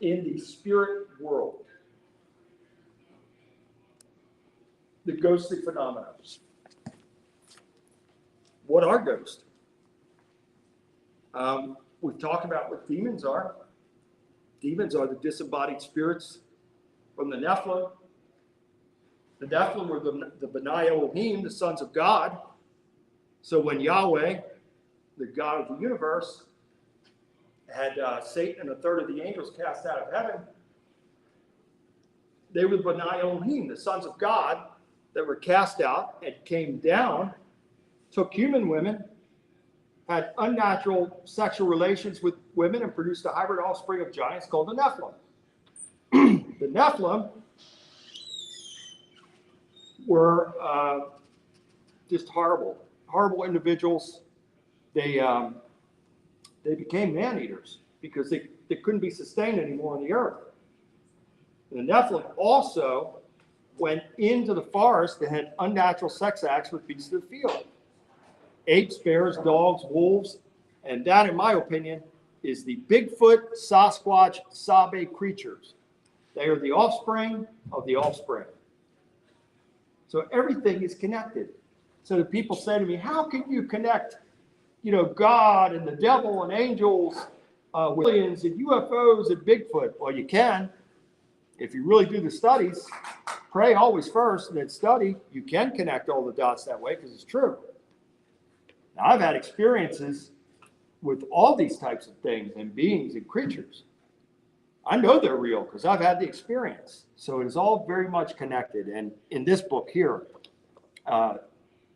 in the spirit world. The ghostly phenomena. What are ghosts? We've talked about what demons are. Demons are the disembodied spirits from the Nephilim. The Nephilim were the B'nai Elohim, the sons of God. So when Yahweh, the God of the universe, had Satan and a third of the angels cast out of heaven, they were the B'nai Elohim, the sons of God, that were cast out and came down, took human women, had unnatural sexual relations with women, and produced a hybrid offspring of giants called the Nephilim. The Nephilim were just horrible individuals. They became man-eaters because they couldn't be sustained anymore on the earth. And the Nephilim also went into the forest and had unnatural sex acts with beasts of the field. Apes, bears, dogs, wolves, and that, in my opinion, is the Bigfoot, Sasquatch, Sabe creatures. They are the offspring of the offspring. So everything is connected. So the people say to me, how can you connect, God and the devil and angels, with aliens and UFOs and Bigfoot? Well, you can. If you really do the studies, pray always first and then study, you can connect all the dots that way because it's true. Now, I've had experiences with all these types of things and beings and creatures. I know they're real because I've had the experience. So it is all very much connected. And in this book here,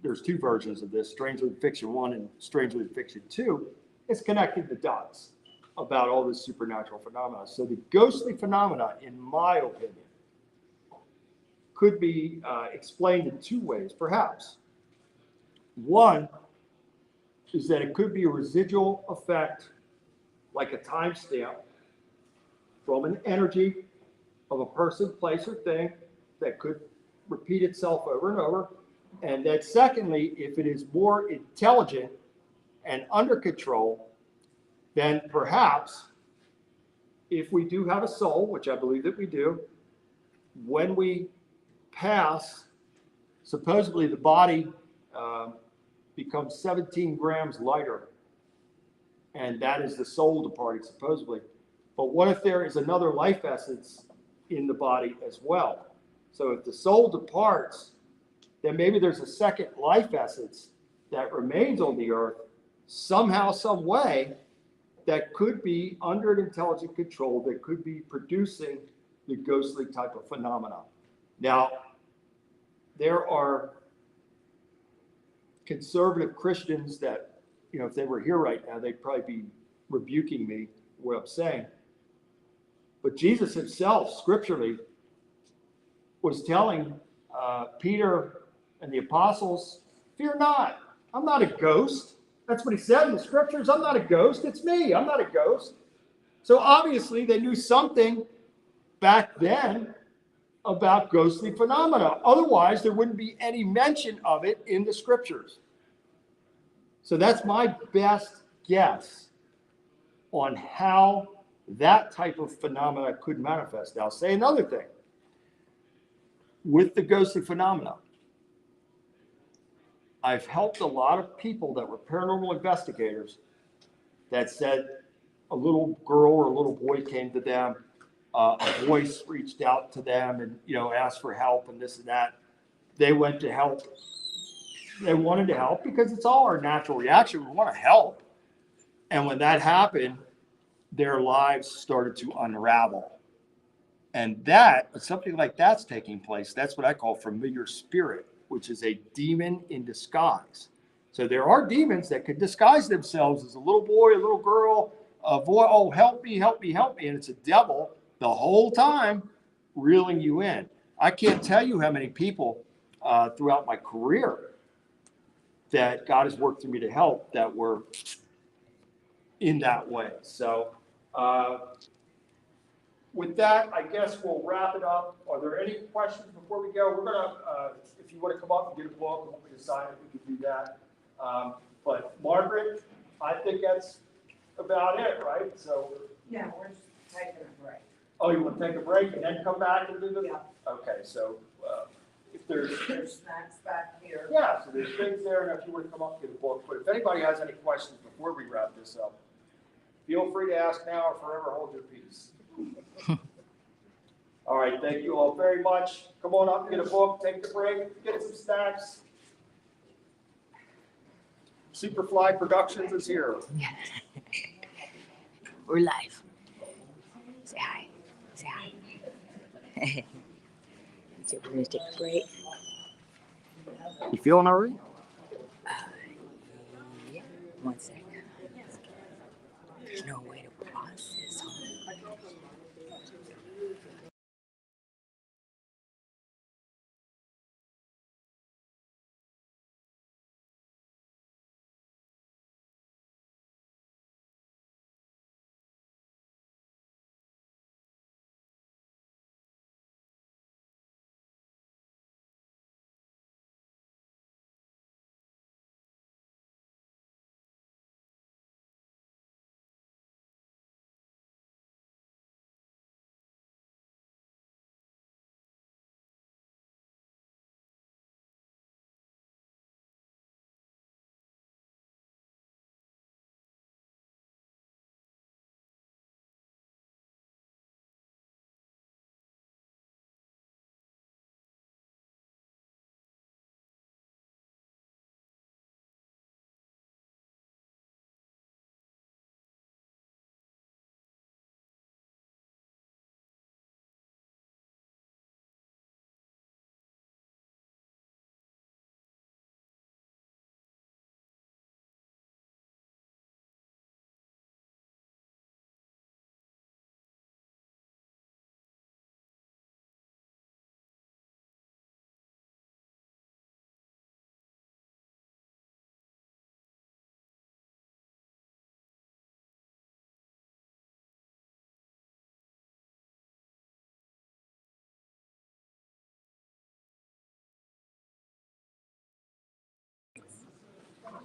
there's two versions of this, Strangely Fiction 1 and Strangely Fiction 2. It's connecting the dots about all this supernatural phenomena. So the ghostly phenomena, in my opinion, could be explained in two ways, perhaps. One is that it could be a residual effect, like a timestamp, from an energy of a person, place, or thing that could repeat itself over and over. And that secondly, if it is more intelligent and under control, then perhaps if we do have a soul, which I believe that we do, when we pass, supposedly the body becomes 17 grams lighter, and that is the soul departing, supposedly. But what if there is another life essence in the body as well? So if the soul departs, then maybe there's a second life essence that remains on the earth somehow, some way, that could be under an intelligent control, that could be producing the ghostly type of phenomena. Now, there are conservative Christians that, if they were here right now, they'd probably be rebuking me for what I'm saying. But Jesus himself, scripturally, was telling Peter and the apostles, fear not, I'm not a ghost. That's what he said in the scriptures. I'm not a ghost. It's me. I'm not a ghost. So obviously they knew something back then about ghostly phenomena. Otherwise, there wouldn't be any mention of it in the scriptures. So that's my best guess on how that type of phenomena could manifest. Now, I'll say another thing. With the ghostly phenomena, I've helped a lot of people that were paranormal investigators that said a little girl or a little boy came to them, a voice reached out to them and, asked for help and this and that. They went to help. They wanted to help because it's all our natural reaction. We want to help. And when that happened, their lives started to unravel. And something like that's taking place. That's what I call familiar spirit, which is a demon in disguise. So there are demons that could disguise themselves as a little boy, a little girl, a boy, oh, help me, help me, help me. And it's a devil the whole time reeling you in. I can't tell you how many people throughout my career that God has worked through me to help that were in that way. So with that, I guess we'll wrap it up. Are there any questions before we go? We're going to, if you want to come up and get a book and want me to sign it, we can do that. But Margaret, I think that's about it, right? So yeah, we're just taking a break. Oh, you want to take a break and then come back and do the? Yeah. Okay, so, if there's snacks back here. yeah, so there's things there, and if you want to come up, get a book, but if anybody has any questions before we wrap this up, feel free to ask now or forever hold your peace. All right, thank you all very much. Come on up, get a book, take the break, get some snacks. Superfly Productions is here. We're live. Say hi. Say hi. So we're gonna take a break. You feeling all right? Yeah. 1 sec. There's no way to pause this.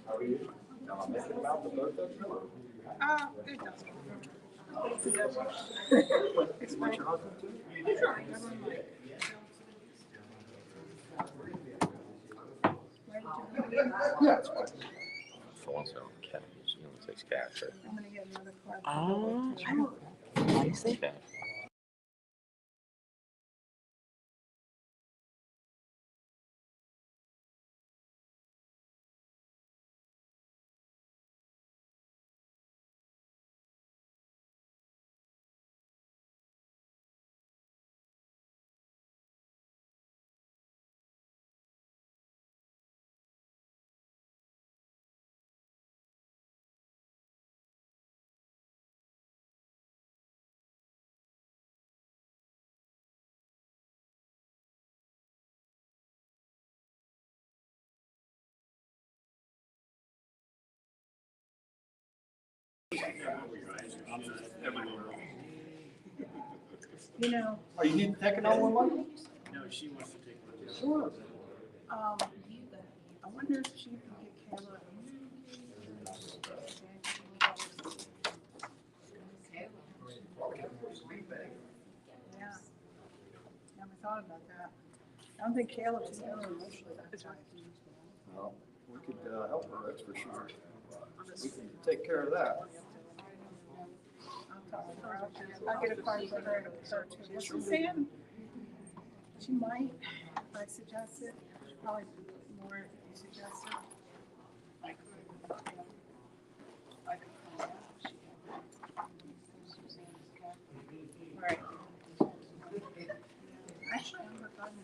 How are you? I'm making them out the both of you. It doesn't. It's Want your husband too? Yeah, it's fine. For once, cash. You know, it takes cash, right? I'm gonna get another card. I don't know. Honestly. Cash. You know, Are you need taking on one money? No, she wants to take one. Sure. I wonder if she can get Kayla. Yeah. Never thought about that. I don't think Kayla was really emotionally that type. Well, we could help her, that's for sure. We can take care of that. I'll talk to her. I'll get a card for her to her too. Was she saying she might, if I suggest it, probably more if you suggest it. Right. Actually, I'm forgotten.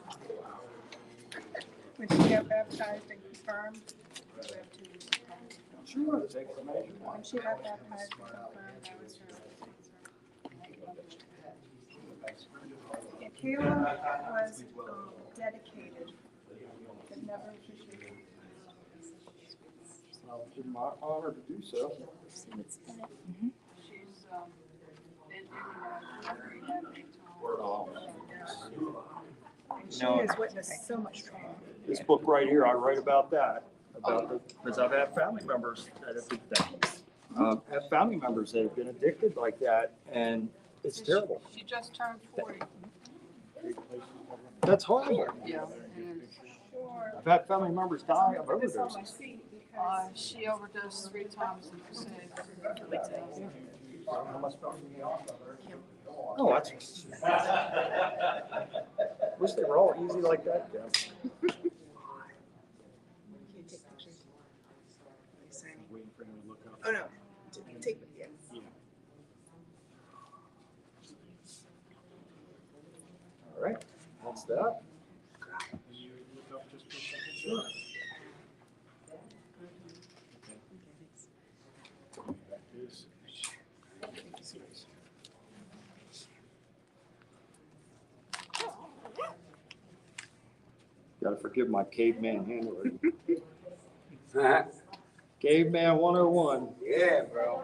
When she got baptized and confirmed, we have to. Sure, take the measure. When she got baptized and confirmed, that was her. Yeah, Kayla was dedicated, but never officially. Well, it's been my honor to do so. She's been and she has witnessed so much trauma. This book right here, I write about that, because I've had family members that have been family members that have been addicted like that, and It's terrible. She just turned 40. That's horrible. Yeah. Sure. I've had family members die of overdoses. She overdosed 3 times in Crusade. Oh, that's. Wish they were all easy like that, Jeff. Waiting for him to look up. Oh, no. Take it, yeah. All right, that's that. Can you look up just for a second? Sure. Back this. Gotta forgive my caveman handwriting. Caveman 101. Yeah, bro.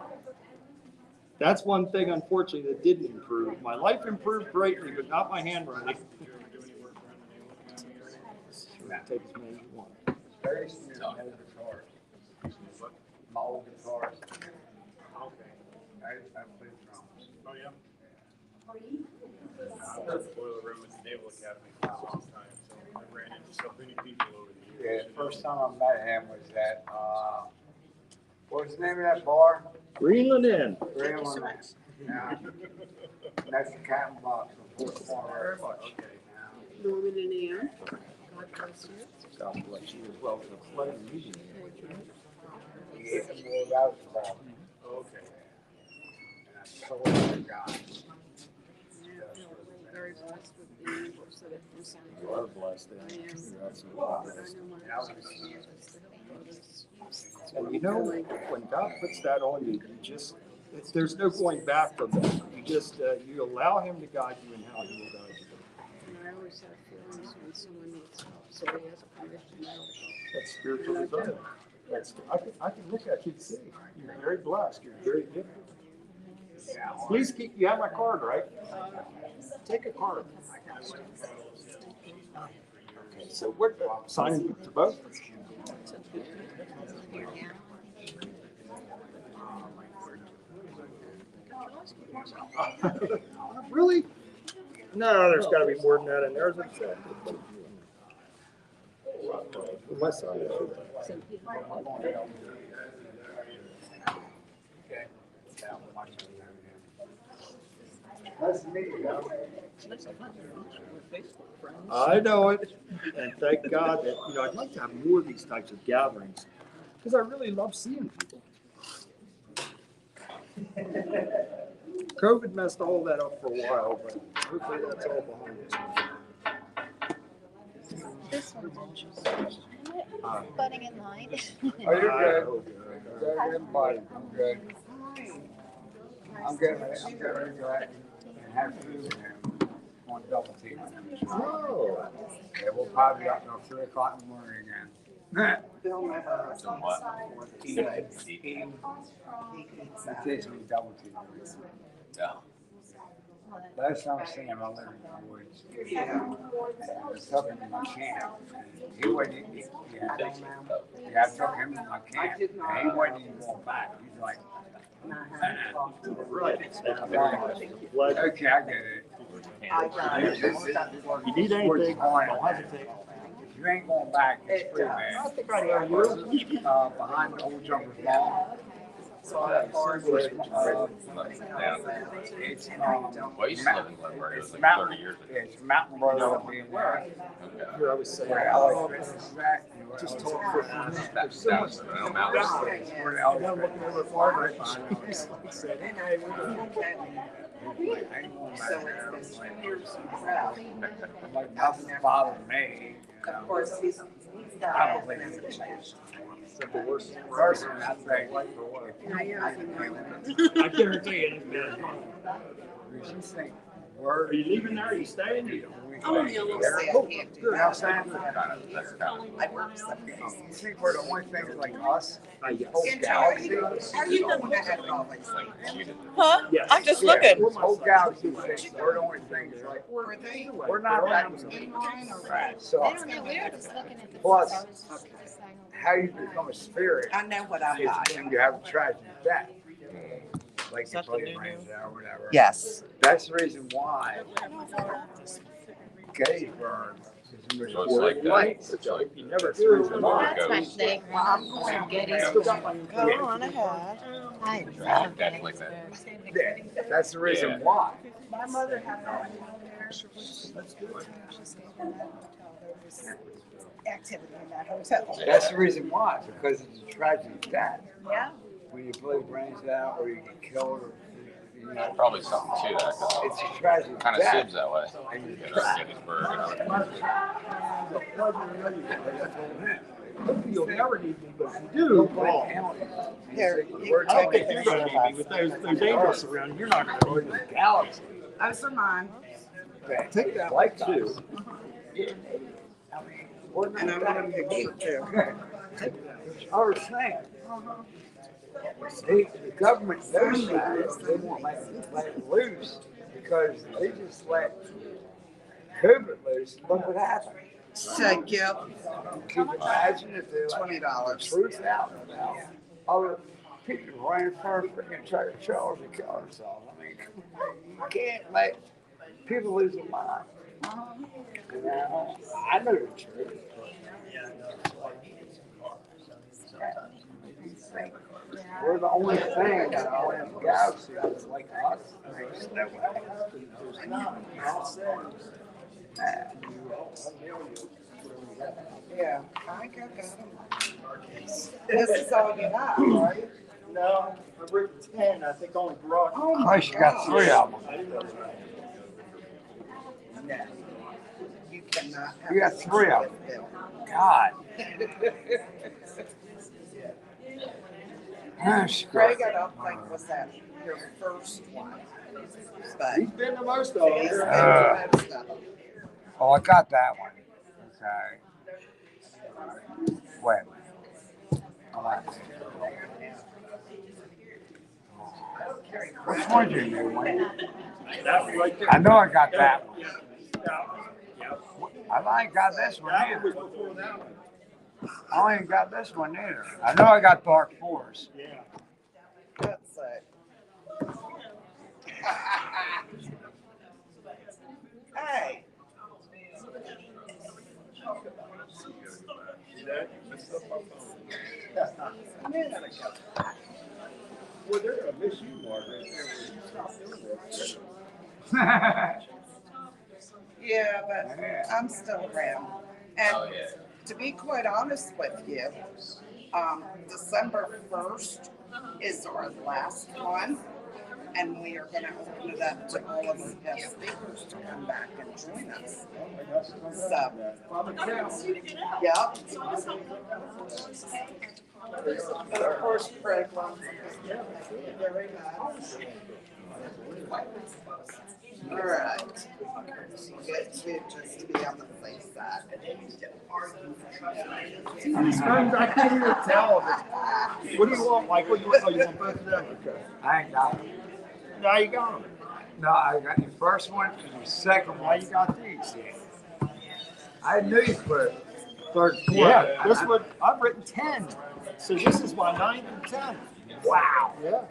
That's one thing, unfortunately, that didn't improve. My life improved greatly, but not my handwriting. Did you ever do any work around the nail academy? Take as many as you want. Very soon, my old guitars. My old guitars. Okay. I play drums. Oh, yeah? I was in the boiler room at the Naval Academy for a long time, so I ran into so many people over the Yeah, years. the first time I met him was at, what was the name of that bar? Greenland Inn. Thank you so much. Yeah. That's the Cat and Box on Fort Farmer. Okay. Norman and Ann. God bless you. God bless you as well for the flooding meeting. Yeah, well, that was the bar. Okay. And I told the guy. Very blessed with the angels that have been sent. You are blessed. Then. You're absolutely blessed. And you know, when God puts that on you, you just, there's no going back from that. You just, you allow Him to guide you and how He will guide you. And I always have feelings when someone needs help, so he has a conviction. That's spiritual discernment. That's, I can look at you and see. You're very blessed. You're very gifted. Please keep, you have my card, right? Take a card. Okay, so what, sign to both? Really? No, there's gotta be more than that in there. There's exactly. My son. Nice to meet you, I know it, and thank God that, you know, I'd like to have more of these types of gatherings, because I really love seeing people. COVID messed all that up for a while, but hopefully that's all behind us. This one's interesting. Butting in line. Oh, you're good. Good, buddy. I'm good. I'm getting ready to go ahead and have food and on double team. Oh, Yeah, we'll probably be up until 3 o'clock in the morning again. Bill never. He takes me double team. Yeah. Last time I seen him, I lived in the woods. Yeah. And I was talking to my camp. He wasn't, yeah, I took him to my camp. And he wasn't even going back. He's like, right. okay, I get it. You need anything, don't hesitate. If you ain't going back, it's free, man. I think I know you. Behind the old jumper's ball. It's, Well, I used to live in Glenburg. It was like 30 years ago. it's Mountain Road up in there. Here I was saying, Where Alex is at. and where just Alex talk is for at. a few minutes. That, There's so that much. was the mountain. Where And Alex I'm is looking over at Margaret, and she said, hey, we're doing I ain't going back So there. it's been 2 years in a row. I'm like, nothing bothers me. You Of know? course, he's I got. don't believe in it. the worst. Person, I think, I guarantee you, it's bad. we should think, Are you leaving there? Are you staying? Oh, yeah, we'll see. I can't do You know that. what I'm saying? That's kind of. I work 7 days. You think we're the only things like us? Yes. Whole galaxy. Are you the one that had it always? Huh? Yes. I'm just Yeah, looking. this whole galaxy thinks we're the only things like, Were they we're not that in line or? right. So I don't know. We were just looking at the Plus, photos. how you become a spirit I know what I is got. when you have a tragic death. like you play brains out or whatever. Yes. That's the reason why Gettysburg is much So it's more like that. lights. It's like You never that's do. where the water That's my goes. thing. Well, I'm going Gettysburg. Go on ahead. I Right, love that's like that. Gettysburg. That's the reason Yeah. why. My mother had a hotel there. She stayed in that hotel. There was activity in that hotel. That's the reason why, because it's a tragic death. Yeah. When you play brains out or you get killed or, you know, Probably something to that. 'Cause it's a tragic kind of death. seems that way. You know, Gettysburg and other places. You'll never need me, but if you do, well, Here, I don't think you're gonna need me with those angels around. You're not gonna need me. Galaxy. Those are mine. Take that Like like too. And I'm gonna pick you too. I was saying, the government knows that, they won't let it loose because they just let COVID loose. Look what happened. Thank you. Can you imagine if they let $20. truth out about other people running for freaking church and kill themselves? I mean, you can't let people lose their mind. You know, I know the truth. We're the only thing that all in the galaxy that's like us. There's no way. Yeah, I think I got them. This is all you got, right? No, I've written 10. I think only Brock. Oh my Christ, you got 3 of them. No. You cannot have. You got a 3 of them. bill. God. Gosh, Craig, I don't think was that your first one. But He's been the most of he's been them. to most of them. Oh, I got that one. Okay. Wait a minute. I like this. Which one's your new one? That one right there. I know I got that one. I ain't got this one That one was either. before that one. I ain't got this one either. I know I got Dark Forest. Yeah. That's it. Hey. Well, they're gonna miss you, Margaret. Yeah, but I'm still around. And Oh, yeah. to be quite honest with you, December 1st is our last one. And we are gonna open it up to all of our guest speakers to come back and join us. So, yep. But of course, Craig loves it very much. All right. Good to just be on the safe side. These screens, I can't even tell. What do you want, Michael? You want both of them? Okay. I ain't got them. Now you got them. No, I got the first one and the second Now one. you got these. I knew you put third, fourth. Yeah, this one, I've written 10. So this is my 9th and 10th. Wow. Yeah.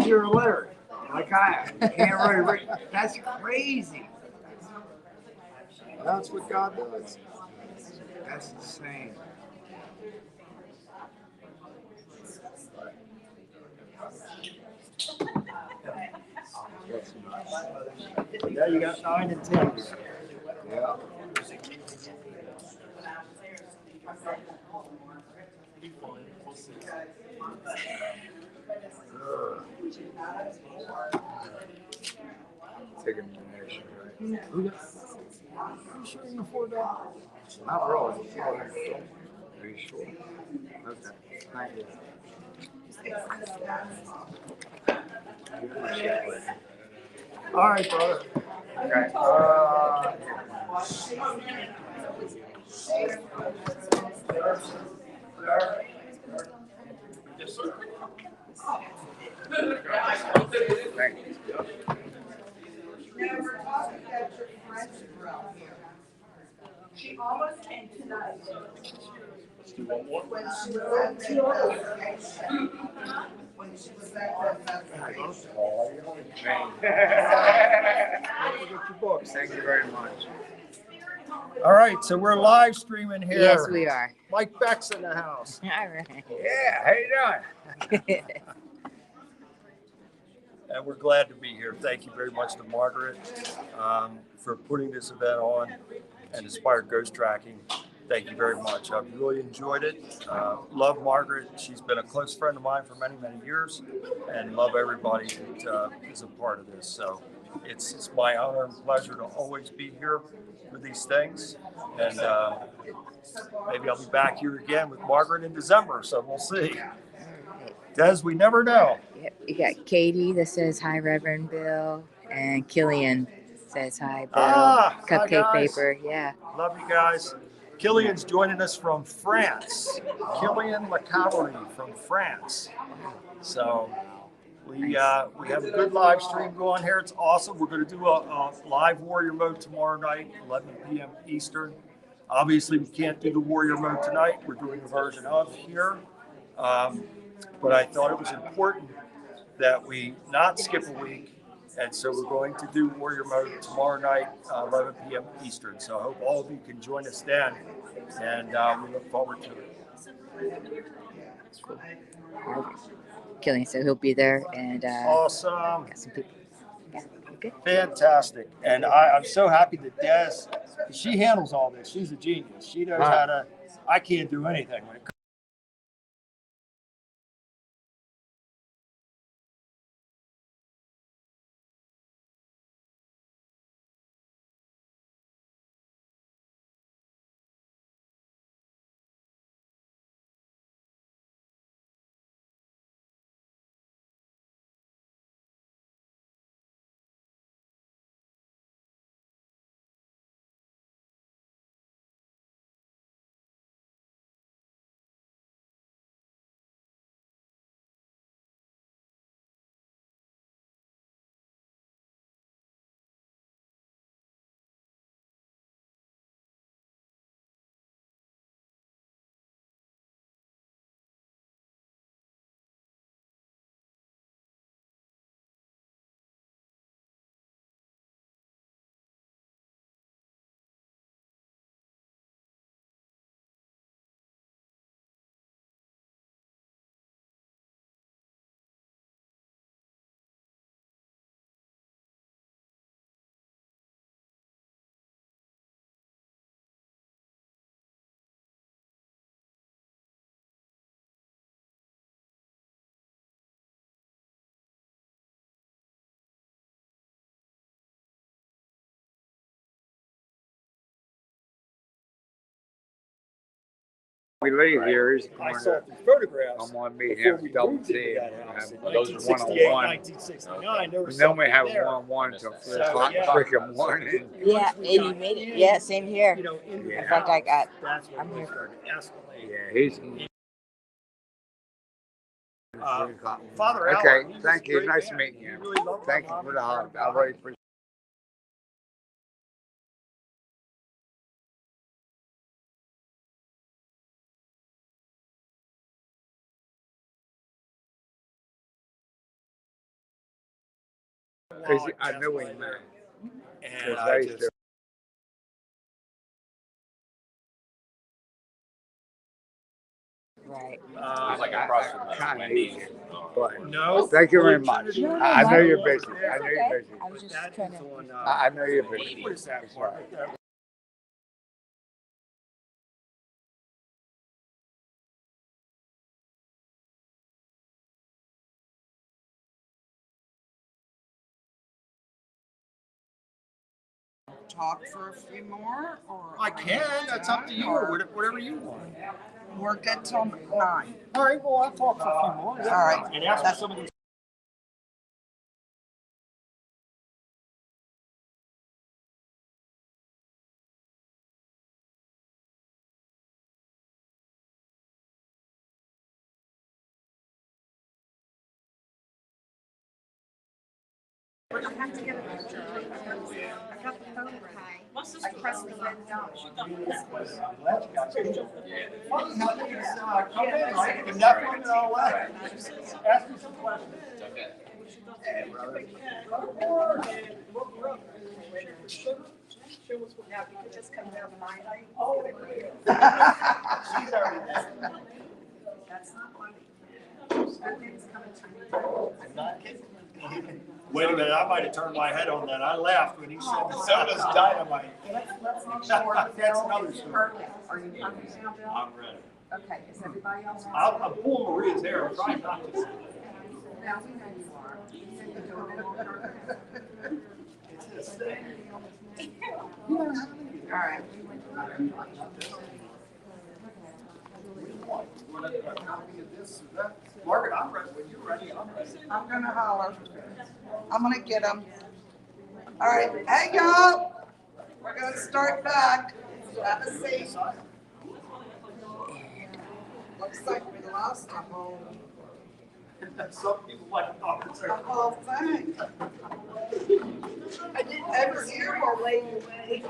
You're illiterate. Like I am. Can't really read. That's crazy. That's what God does. That's insane. Now you got 9 and 10. Yeah. Take a donation, right? You sure you can afford that? Not really. Are you sure? Okay. Thank you. All right, brother. Okay. Thank you. Now, we're talking about your friend around here. She almost came tonight. When she was at the vacation, when Thank you very much. All right, so we're live streaming here. Yes, we are. Mike Beck's in the house. All right. Yeah, how you doing? And we're glad to be here. Thank you very much to Margaret for putting this event on and Inspired Ghost Tracking. Thank you very much. I've really enjoyed it. Love Margaret. She's been a close friend of mine for many, many years, and love everybody that is a part of this. So it's my honor and pleasure to always be here for these things. And maybe I'll be back here again with Margaret in December, so we'll see. Des, we never know. Yep. You got Katie that says hi, Reverend Bill, and Killian says hi, Bill. Hi, Cupcake guys. paper, yeah. Love you guys. Killian's joining us from France. Killian LeCavalry from France. So we have a good live stream going here. It's awesome. We're going to do a live warrior mode tomorrow night, 11 p.m. Eastern. Obviously, we can't do the warrior mode tonight. We're doing a version of here. But I thought it was important that we not skip a week. And so we're going to do warrior mode tomorrow night, 11 p.m. Eastern. So I hope all of you can join us then. And we look forward to it. Killian said he'll be there, and Awesome. got some people. Yeah, good. Fantastic. And I'm so happy that Des, she handles all this. She's a genius. She knows how to, I can't do anything when it comes. We leave here. He's I going saw to, through photographs. I'm going to meet Before him we double moved into T. that house in Those are 1968, 101. 1969, there was We normally have something there. 1-on-1 until 3 So, o'clock yeah. freaking morning. Yeah, Once we and you got made it. in, Yeah, same here. You know, into Yeah. the In fact, I got. that's when I'm we here. started to escalate. Yeah, he's. Father Okay, Allen, he was thank a you. great Nice man. meeting He you. really loved Thank you my for mom. the hug. I really appreciate it. I knew him, man. And Because I I used just, to. Right. It's like across from the Kind of Wendy's. easy. But no. thank you very Fully much. Trinity. I know you're It's busy. I know okay. you're busy. I was just That trying is to. on, I know you're busy. what is that, It's Margaret? right. That- Talk for a few more, or? I can, that's up to you, or whatever you want. We're good till 9. All right, well, I'll talk for a few more. All right. And ask for some of these. I have to get a picture. I got the phone right. I pressed the red dot. Come in, right? And nothing at all left. Ask me some questions. Hey, brother. Now, if you could just come down to my height. She's already there. That's not funny. That thing's coming to me. I'm not kidding. Wait a minute, I might have turned my head on that. I laughed when he said, so does dynamite. Let's make sure. That's another story. Perfect. Are you hungry now, Bill? I'm ready. Okay, is everybody else? I'm pulling Maria's hair. I'm trying not to. Now, we know you are. You said you're doing it on purpose. All right. Margaret, I'm ready. When you're ready, I'm ready. I'm gonna holler. I'm gonna get them. All right, hey y'all, we're gonna start back. Have a seat. Looks like we lost a whole, Some people like doctors. the whole thing. I was here all late away.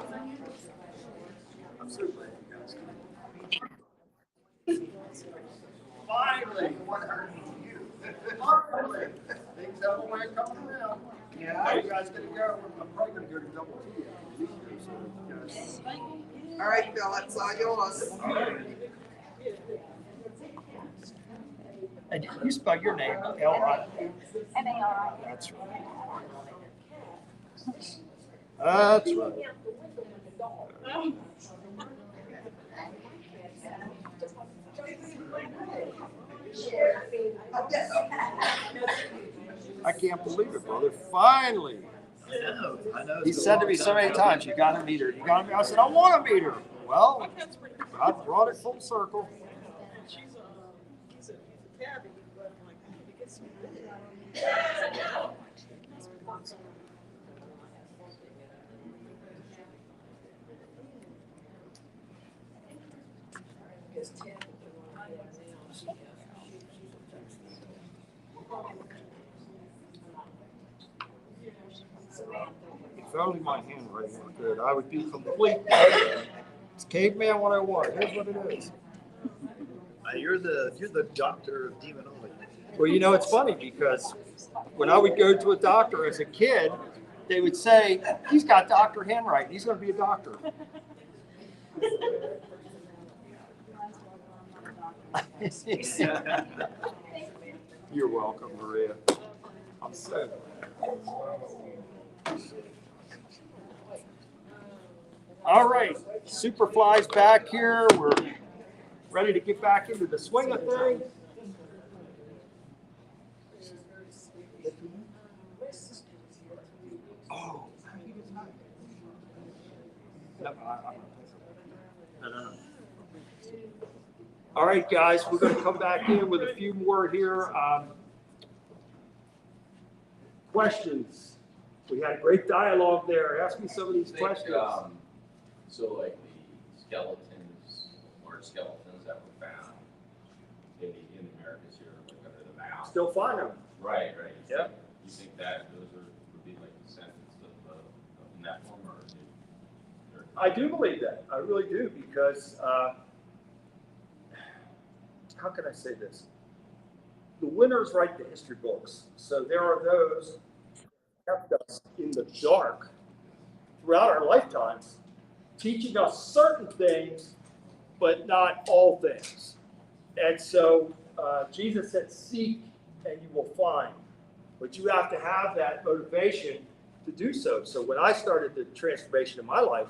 I'm so glad you guys came. Finally, what hurt you? Finally, things have a way of coming around. Yeah. You guys gonna go? I'm probably gonna go to double T. So, All right, Bill, it's all yours. and you spell your name L-I. M-A-R-I. That's right. That's right. I can't believe it, brother. Finally. I know. He said to me so many times, you gotta meet her. You gotta meet her. I said, I wanna meet her. Well, I brought it full circle. If only my handwriting were good, I would be complete. It's caveman 101. Here's what it is. You're the doctor of demonology. Well, you know, it's funny because when I would go to a doctor as a kid, they would say, he's got doctor handwriting. He's going to be a doctor. You're welcome, Maria. I'm so all right, Superfly's back here. We're ready to get back into the swing of things. Oh. No. All right, guys, we're going to come back in with a few more here. Questions? We had a great dialogue there. Ask me some of these questions. So like the skeletons or skeletons that were found in the Americas here, like under the mound. Still find them. Right. Yep. You think that those would be like descendants of Nephilim, or I do believe that. I really do, because how can I say this? The winners write the history books. So there are those who kept us in the dark throughout our lifetimes, teaching us certain things, but not all things. And so Jesus said, seek and you will find. But you have to have that motivation to do so. So when I started the transformation of my life,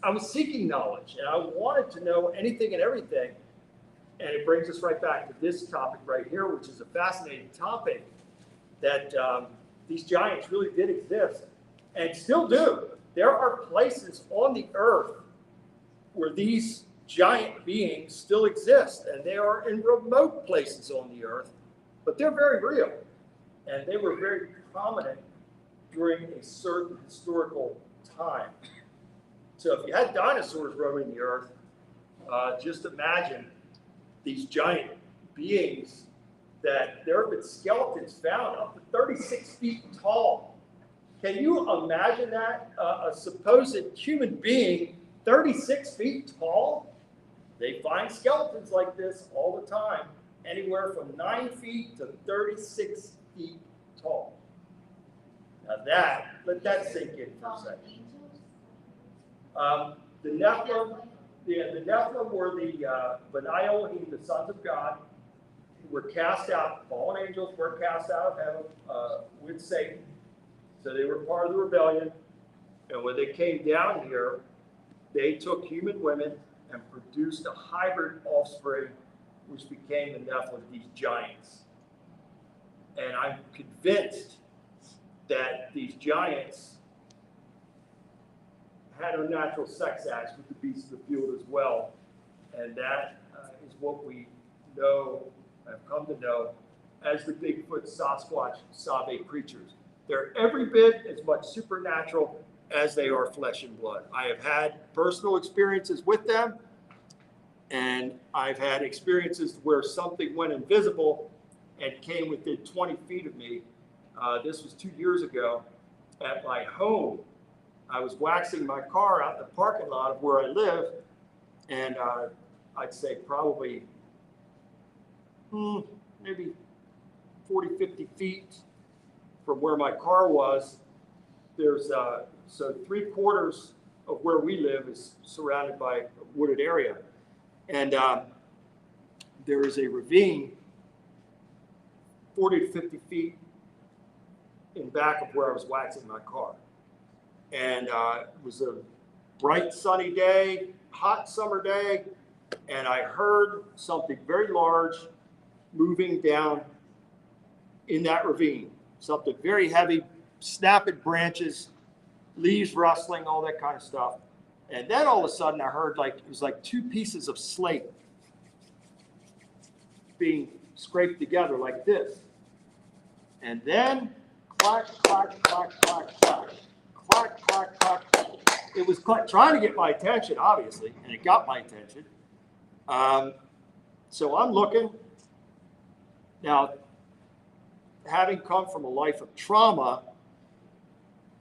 I was seeking knowledge, and I wanted to know anything and everything. And it brings us right back to this topic right here, which is a fascinating topic, that these giants really did exist and still do. There are places on the earth where these giant beings still exist, and they are in remote places on the earth, but they're very real. And they were very prominent during a certain historical time. So if you had dinosaurs roaming the earth, just imagine these giant beings that there have been skeletons found up to 36 feet tall Can you imagine that? A supposed human being, 36 feet tall? They find skeletons like this all the time, anywhere from 9 feet to 36 feet tall. Now let that sink in for a second. The Nephilim, the Nephilim were the B'nai Elohim, the sons of God, who were cast out. Fallen angels were cast out of heaven with Satan. So they were part of the rebellion. And when they came down here, they took human women and produced a hybrid offspring, which became the Nephilim, these giants. And I'm convinced that these giants had unnatural sex acts with the beasts of the field as well. And that is what we know, have come to know, as the Bigfoot, Sasquatch, Sabe creatures. They're every bit as much supernatural as they are flesh and blood. I have had personal experiences with them, and I've had experiences where something went invisible and came within 20 feet of me. This was 2 years ago at my home. I was waxing my car out in the parking lot of where I live, and I'd say probably maybe 40, 50 feet from where my car was. There's so 3/4 of where we live is surrounded by a wooded area, and there is a ravine 40 to 50 feet in back of where I was waxing my car. And it was a bright sunny day, hot summer day, and I heard something very large moving down in that ravine. Something very heavy, snapping branches, leaves rustling, all that kind of stuff. And then all of a sudden I heard it was like 2 pieces of slate being scraped together like this. And then clack, clack, clack, clack, clack. Clack, clack, clack, clack. It was trying to get my attention, obviously, and it got my attention. So I'm looking. Now, having come from a life of trauma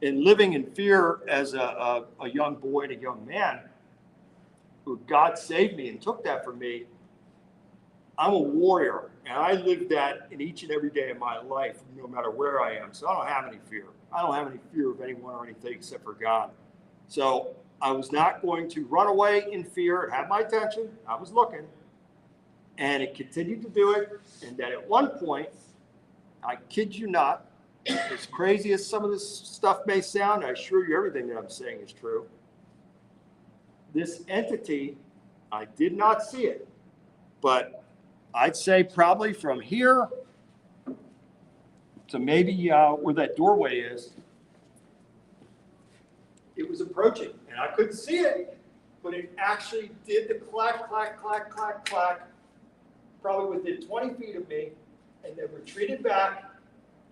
and living in fear as a young boy and a young man, who God saved me and took that from me, I'm a warrior, and I live that in each and every day of my life, no matter where I am. So I don't have any fear. I don't have any fear of anyone or anything except for God. So I was not going to run away in fear. It had my attention. I was looking, and it continued to do it. And then at one point, I kid you not, as crazy as some of this stuff may sound, I assure you everything that I'm saying is true. This entity, I did not see it, but I'd say probably from here to maybe where that doorway is, it was approaching. And I couldn't see it, but it actually did the clack, clack, clack, clack, clack, probably within 20 feet of me, and then retreated back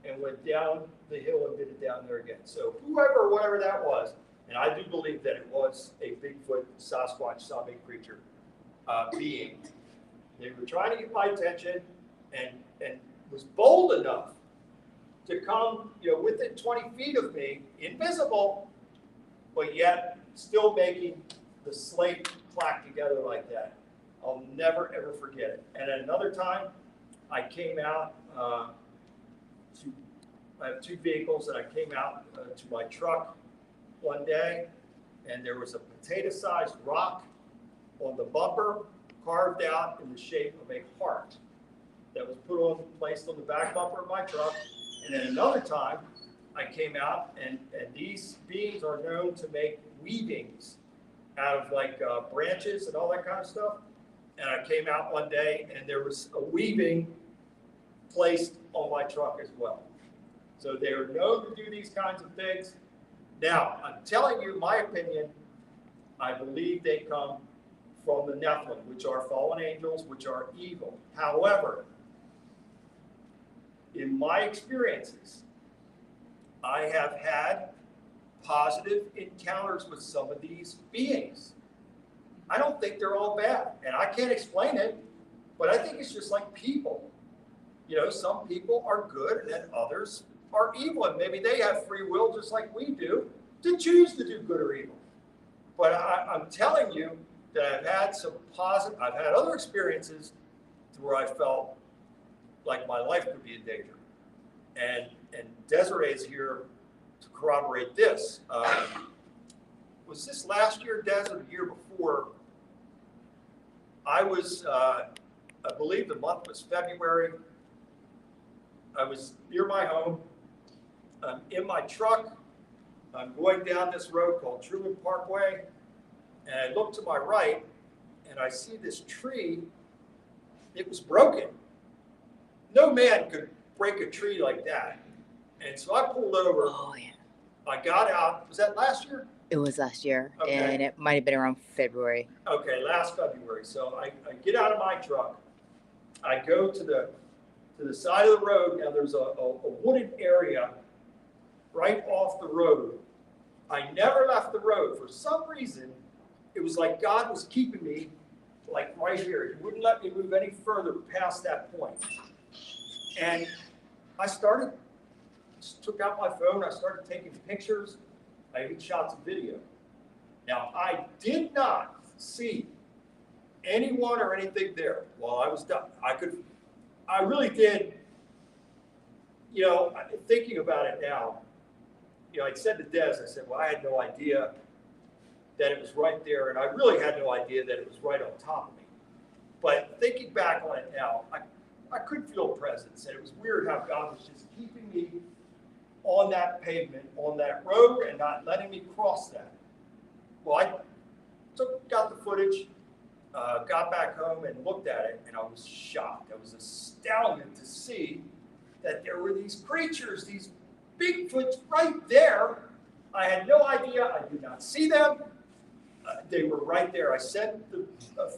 and went down the hill and did it down there again. So whoever or whatever that was, and I do believe that it was a Bigfoot, Sasquatch, Sabe creature being. They were trying to get my attention, and was bold enough to come, within 20 feet of me, invisible, but yet still making the slate clack together like that. I'll never ever forget it. And at another time, I came out I have 2 vehicles, and I came out to my truck one day, and there was a potato-sized rock on the bumper, carved out in the shape of a heart that was placed on the back bumper of my truck. And then another time, I came out, and these beings are known to make weavings out of branches and all that kind of stuff. And I came out one day, and there was a weaving placed on my truck as well. So they are known to do these kinds of things. Now, I'm telling you my opinion. I believe they come from the Nephilim, which are fallen angels, which are evil. However, in my experiences, I have had positive encounters with some of these beings. I don't think they're all bad, and I can't explain it, but I think it's just like people. Some people are good and others are evil, and maybe they have free will just like we do to choose to do good or evil. But I'm telling you that I've had some positive, I've had other experiences to where I felt like my life could be in danger. And Desiree is here to corroborate this. Was this last year, Des, or the year before? I was, I believe the month was February. I was near my home. I'm in my truck. I'm going down this road called Truman Parkway. And I look to my right and I see this tree. It was broken. No man could break a tree like that. And so I pulled over. Oh yeah. I got out. Was that last year? It was last year, Okay. and it might have been around February. Okay, last February. So I get out of my truck. I go to the side of the road. Now there's a wooded area right off the road. I never left the road. For some reason, it was like God was keeping me like right here. He wouldn't let me move any further past that point. And I took out my phone. I started taking pictures. I even shot some video. Now, I did not see anyone or anything there while I was done. I really did, thinking about it now, I said to Des, I said, well, I had no idea that it was right there, and I really had no idea that it was right on top of me. But thinking back on it now, I could feel a presence, and it was weird how God was just keeping me on that pavement, on that road, and not letting me cross that. Well, I got the footage, got back home and looked at it, and I was shocked. I was astounded to see that there were these creatures, these Bigfoots right there. I had no idea. I did not see them. They were right there. I sent the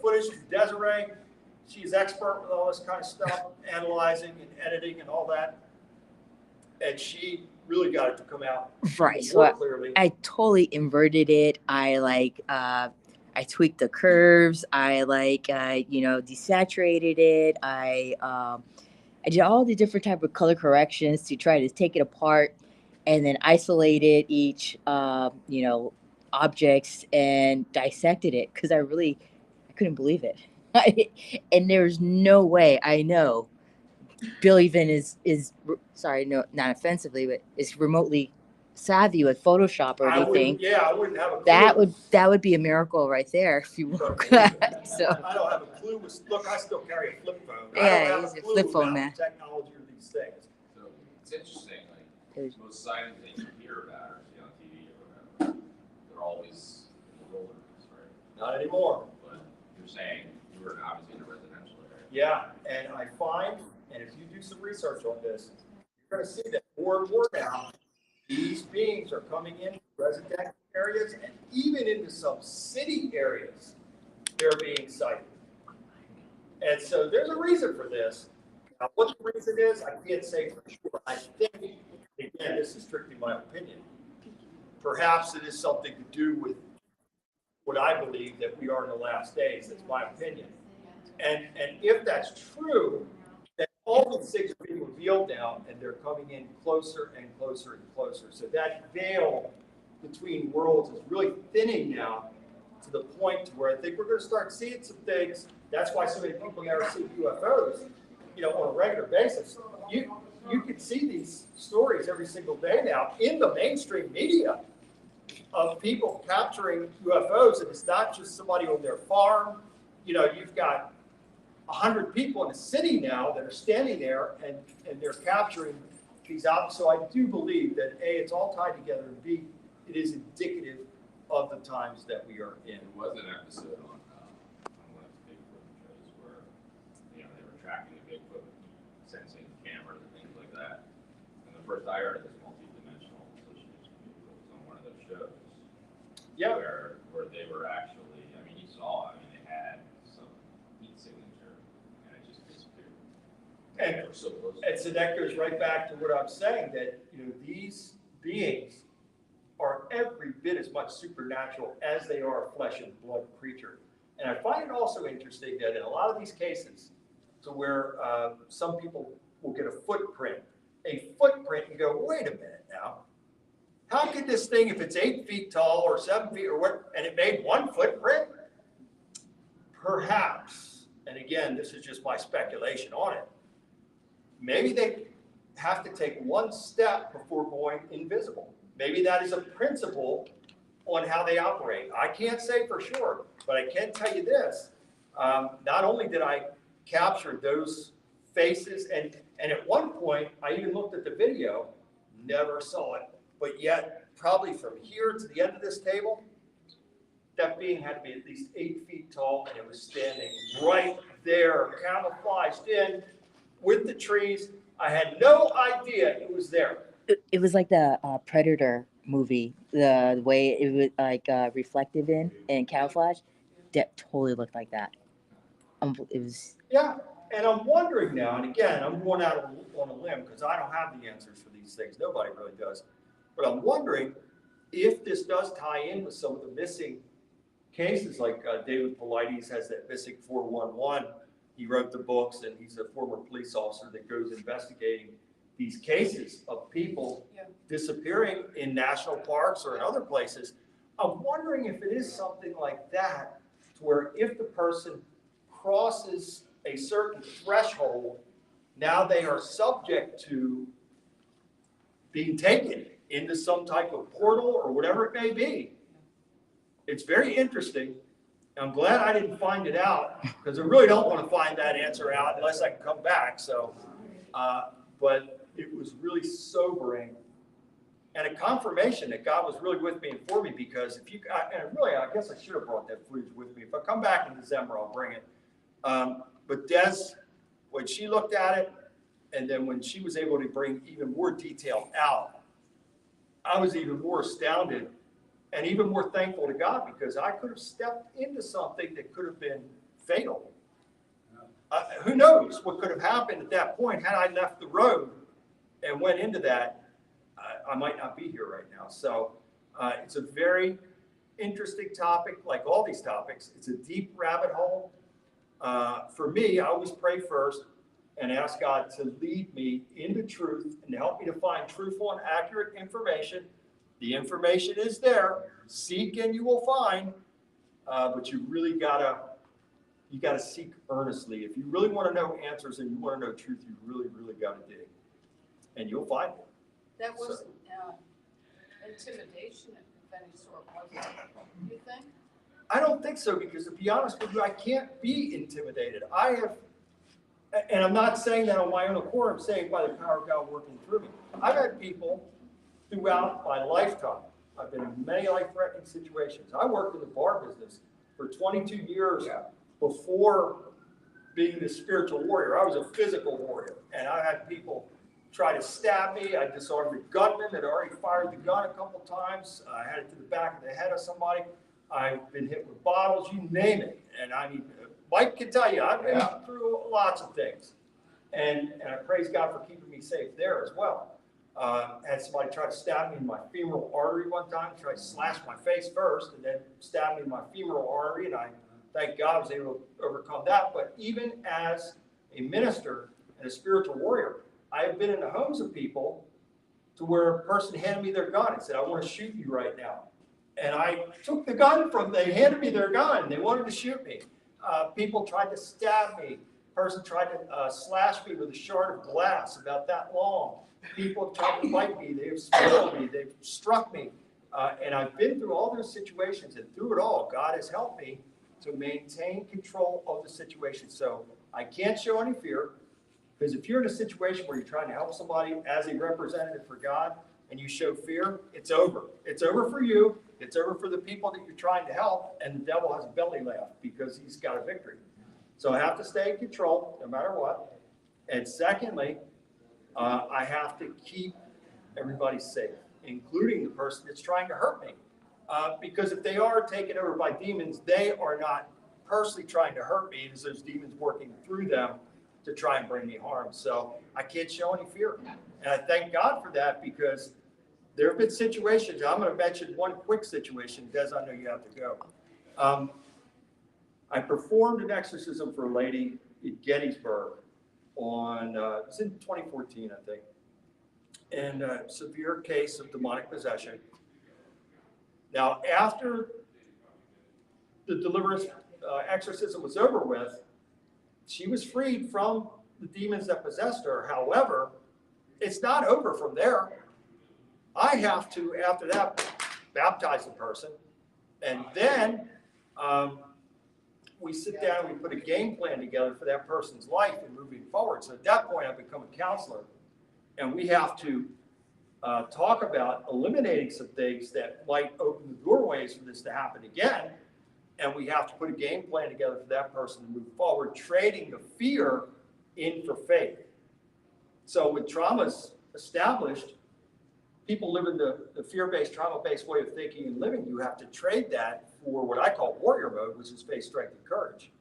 footage to Desiree. She's expert with all this kind of stuff, analyzing and editing and all that. And she really got it to come out Right. more So clearly. I totally inverted it. I tweaked the curves. I desaturated it. I did all the different type of color corrections to try to take it apart and then isolated each, objects and dissected it because I couldn't believe it. And there's no way I know Bill even is sorry, no, not offensively, but is remotely savvy with Photoshop or anything. I wouldn't have a clue. That would be a miracle right there if you were. So I don't have a clue. Look, I still carry a flip phone. Yeah, I don't have he's a a clue flip phone about man. the technology or these things. So it's interesting, like There's- most sightings that you hear about or see on TV or whatever, they're always in the wilderness, right? Not anymore. But you're saying you were obviously in a residential area. Yeah, and I find, and if you do some research on this, you're going to see that more and more now, these beings are coming in residential areas and even into some city areas, they're being sighted. And so there's a reason for this. Now, what the reason is, I can't say for sure. I think, again, this is strictly my opinion. Perhaps it is something to do with what I believe that we are in the last days. That's my opinion. And if that's true, then all these things are being revealed now, and they're coming in closer and closer and closer. So that veil between worlds is really thinning now to the point to where I think we're going to start seeing some things. That's why so many people never see UFOs, on a regular basis. You can see these stories every single day now in the mainstream media of people capturing UFOs, and it's not just somebody on their farm. You've got 100 people in a city now that are standing there and they're capturing these objects. So I do believe that A, it's all tied together, and B, it is indicative of the times that we are in. There was an episode on one of the Bigfoot shows where, they were tracking the Bigfoot, sensing cameras and things like that. And the first I heard of this multi-dimensional association Bigfoot was on one of those shows. Yeah. Where they were actually, you saw, they had some heat signature and it just disappeared. And- they were so close. And so that goes right back to what I'm saying, that these beings are every bit as much supernatural as they are a flesh and blood creature. And I find it also interesting that in a lot of these cases, to where some people will get a footprint a footprint and go, wait a minute now. How could this thing, if it's 8 feet tall or 7 feet or what, and it made one footprint? Perhaps, and again, this is just my speculation on it, maybe they have to take one step before going invisible. Maybe that is a principle on how they operate. I can't say for sure, but I can tell you this. Not only did I capture those faces, and at one point, I even looked at the video, never saw it, but yet probably from here to the end of this table, that being had to be at least 8 feet tall, and it was standing right there, camouflaged in with the trees. I had no idea it was there. It was like the Predator movie, the way it was like reflective in camouflage. That totally looked like that. It was. Yeah, and I'm wondering now, and again, I'm going out on a limb because I don't have the answers for these things. Nobody really does. But I'm wondering if this does tie in with some of the missing cases, like David Paulides has that missing 411. He wrote the books, and he's a former police officer that goes investigating these cases of people disappearing in national parks or in other places. I'm wondering if it is something like that, to where if the person crosses a certain threshold, now they are subject to being taken into some type of portal or whatever it may be. It's very interesting. I'm glad I didn't find it out, because I really don't want to find that answer out unless I can come back. So, but it was really sobering and a confirmation that God was really with me and for me, because if you, and really, I guess I should have brought that footage with me. If I come back in December, I'll bring it. But Des, when she looked at it, and then when she was able to bring even more detail out, I was even more astounded and even more thankful to God, because I could have stepped into something that could have been fatal. Who knows what could have happened at that point had I left the road and went into that. I might not be here right now. So it's a very interesting topic, like all these topics. It's a deep rabbit hole. For me, I always pray first and ask God to lead me into truth and to help me to find truthful and accurate information. The information is there. Seek and you will find. But you really gotta seek earnestly. If you really want to know answers and you want to know truth, you really, really gotta dig, and you'll find it. That wasn't intimidation of any sort, was it? You think? I don't think so, because to be honest with you, I can't be intimidated. I have, and I'm not saying that on my own accord, I'm saying by the power of God working through me. I've had people throughout my lifetime, I've been in many life-threatening situations. I worked in the bar business for 22 years before being the spiritual warrior. I was a physical warrior, and I had people try to stab me. I disarmed a gunman that already fired the gun a couple times. I had it to the back of the head of somebody. I've been hit with bottles, you name it. And I mean, Mike can tell you, I've been through lots of things. And I praise God for keeping me safe there as well. Had somebody try to stab me in my femoral artery one time, try to slash my face first, and then stab me in my femoral artery. And I thank God I was able to overcome that. But even as a minister and a spiritual warrior, I have been in the homes of people to where a person handed me their gun and said, I want to shoot you right now. And I took the gun from them. They handed me their gun. They wanted to shoot me. People tried to stab me. Person tried to slash me with a shard of glass about that long. People tried to bite me. They've spoiled me. They've struck me. And I've been through all those situations. And through it all, God has helped me to maintain control of the situation. So I can't show any fear. Because if you're in a situation where you're trying to help somebody as a representative for God and you show fear, it's over. It's over for you. It's over for the people that you're trying to help. And the devil has a belly laugh because he's got a victory. So I have to stay in control no matter what. And secondly, I have to keep everybody safe, including the person that's trying to hurt me. Because if they are taken over by demons, they are not personally trying to hurt me. It's those demons working through them to try and bring me harm. So I can't show any fear. And I thank God for that, because there have been situations. I'm going to mention one quick situation. Des, I know you have to go. I performed an exorcism for a lady in Gettysburg on, it was in 2014, I think. and a severe case of demonic possession. Now, after the deliverance exorcism was over with, she was freed from the demons that possessed her. However, it's not over from there. I have to, after that, baptize the person. And then we sit down and we put a game plan together for that person's life and moving forward. So at that point, I become a counselor. And we have to talk about eliminating some things that might open the doorways for this to happen again. And we have to put a game plan together for that person to move forward, trading the fear in for faith. So with traumas established, people live in the fear-based, trauma-based way of thinking and living. You have to trade that for what I call warrior mode, which is faith, strength, and courage.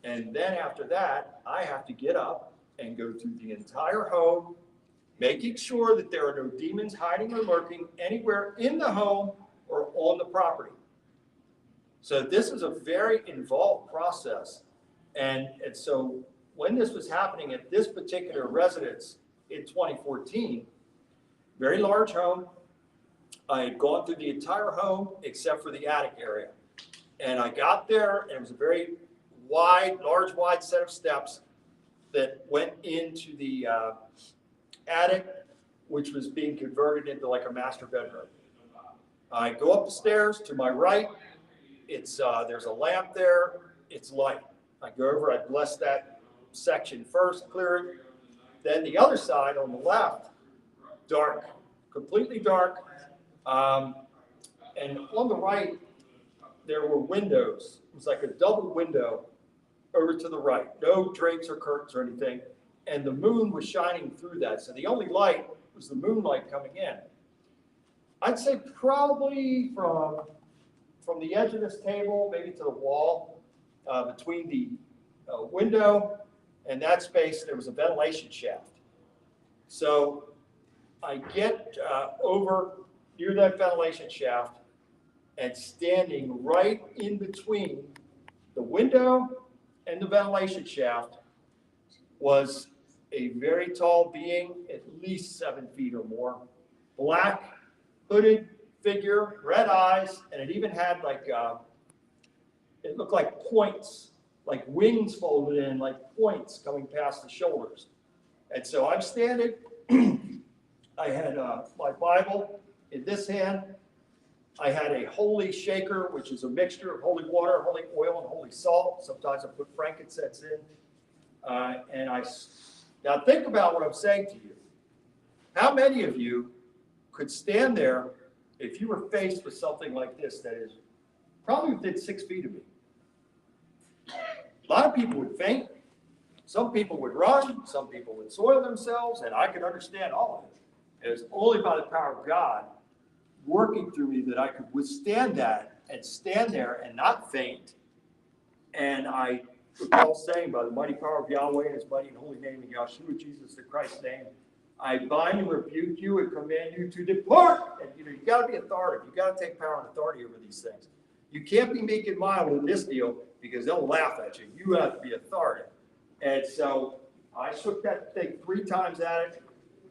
And then after that, I have to get up and go through the entire home, making sure that there are no demons hiding or lurking anywhere in the home or on the property. So this is a very involved process. And so when this was happening at this particular residence in 2014, very large home, I had gone through the entire home except for the attic area. And I got there, and it was a very large, wide set of steps that went into the attic, which was being converted into like a master bedroom. I go up the stairs to my right. It's there's a lamp there. It's light. I go over. I bless that section first, clear it. Then the other side on the left, dark, completely dark. And on the right, there were windows. It was like a double window over to the right. No drapes or curtains or anything. And the moon was shining through that. So the only light was the moonlight coming in. I'd say probably from the edge of this table, maybe to the wall, between the window and that space, there was a ventilation shaft. So I get over near that ventilation shaft, and standing right in between the window and the ventilation shaft was a very tall being, at least 7 feet or more, black, hooded figure, red eyes, and it even had like, it looked like points, like wings folded in, like points coming past the shoulders. And so I'm standing, I had my Bible in this hand. I had a holy shaker, which is a mixture of holy water, holy oil, and holy salt. Sometimes I put frankincense in. Now think about what I'm saying to you. How many of you could stand there if you were faced with something like this that is probably within 6 feet of me? A lot of people would faint. Some people would run. Some people would soil themselves, and I could understand all of it. It was only by the power of God working through me that I could withstand that and stand there and not faint. And I recall saying, by the mighty power of Yahweh and his mighty and holy name, in Yahshua Jesus the Christ's name, I bind and rebuke you and command you to depart. And you got to be authoritative. You got to take power and authority over these things. You can't be meek and mild in this deal because they'll laugh at you. You have to be authoritative. And so I shook that thing 3 times at it,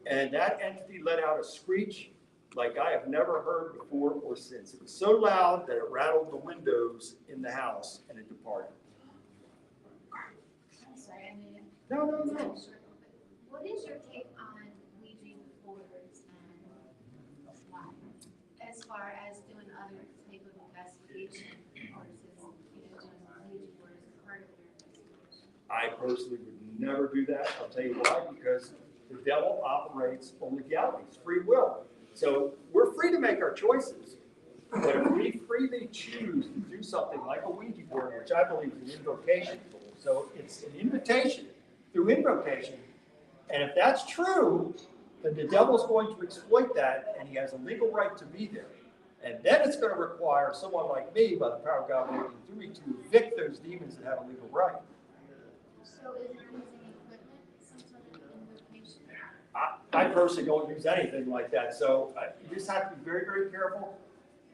and that entity let out a screech like I have never heard before or since. It was so loud that it rattled the windows in the house, and it departed. I'm sorry, I mean, No. what is your take on Ouija boards and why? As far as doing other type of investigation versus, doing Ouija board as part of your investigation? I personally would never do that. I'll tell you why, because the devil operates on legalities, free will. So we're free to make our choices, but if we freely choose to do something like a Ouija board, which I believe is an invocation tool, so it's an invitation through invocation, and if that's true, then the devil's going to exploit that, and he has a legal right to be there. And then it's going to require someone like me, by the power of God working through me, to evict those demons that have a legal right. So is it using equipment, some sort of invocation? I personally don't use anything like that, so you just have to be very, very careful.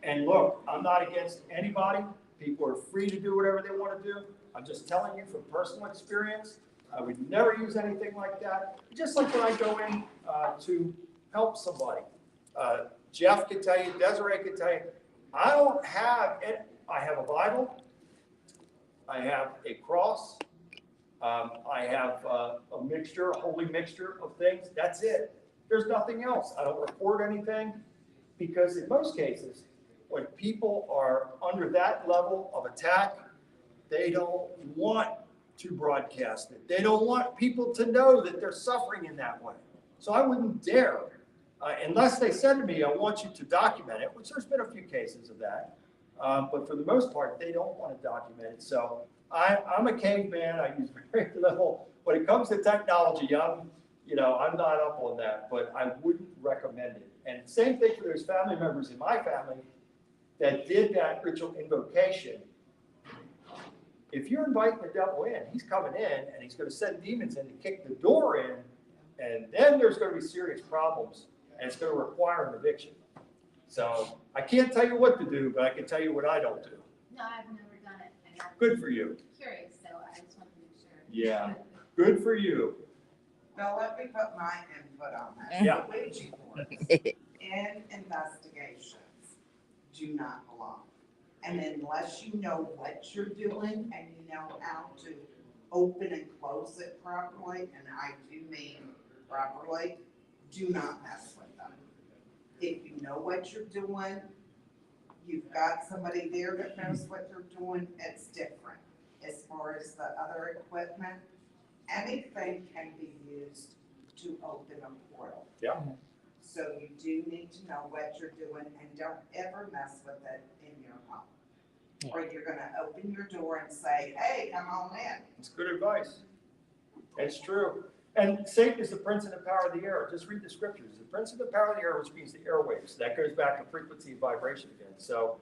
And look, I'm not against anybody. People are free to do whatever they want to do. I'm just telling you from personal experience I would never use anything like that. Just like when I go in to help somebody. Jeff could tell you, Desiree could tell you, I don't have it. I have a Bible. I have a cross. I have a mixture, a holy mixture of things. That's it. There's nothing else. I don't report anything because in most cases, when people are under that level of attack, they don't want to broadcast it. They don't want people to know that they're suffering in that way. So I wouldn't dare, unless they said to me, I want you to document it, which there's been a few cases of that. But for the most part, they don't want to document it. So I'm a caveman. I use very little. When it comes to technology, I'm not up on that, but I wouldn't recommend it. And same thing for those family members in my family that did that ritual invocation. If you're inviting the devil in, he's coming in and he's going to send demons in to kick the door in, and then there's going to be serious problems, and it's going to require an eviction. So I can't tell you what to do, but I can tell you what I don't do. No, I've never done it. And I'm Good for you. curious, so I just want to make sure. Yeah, good for you. Now, let me put my input on that. Yeah. Ouija boards in investigations do not belong. And unless you know what you're doing and you know how to open and close it properly, and I do mean properly, do not mess with them. If you know what you're doing, you've got somebody there that knows what they're doing, it's different. As far as the other equipment, anything can be used to open a portal. Yeah. So you do need to know what you're doing and don't ever mess with it in your home. Or you're gonna open your door and say, hey, come on in. It's good advice. It's true. And Satan is the prince of the power of the air. Just read the scriptures. The prince of the power of the air, which means the airwaves. That goes back to frequency and vibration again. So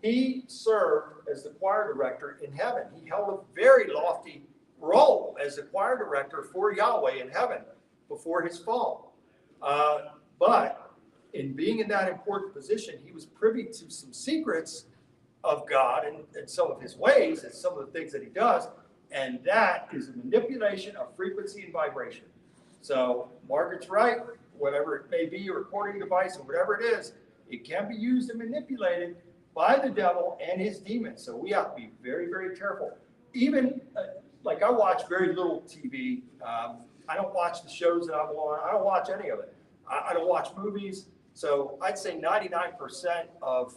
he served as the choir director in heaven. He held a very lofty role as the choir director for Yahweh in heaven before his fall. But in being in that important position, he was privy to some secrets of God and some of his ways and some of the things that he does. And that is a manipulation of frequency and vibration. So Margaret's right, whatever it may be, a recording device or whatever it is, it can be used and manipulated by the devil and his demons. So we have to be very, very careful. Even like I watch very little TV. I don't watch the shows that I'm on. I don't watch any of it. I don't watch movies. So I'd say 99% of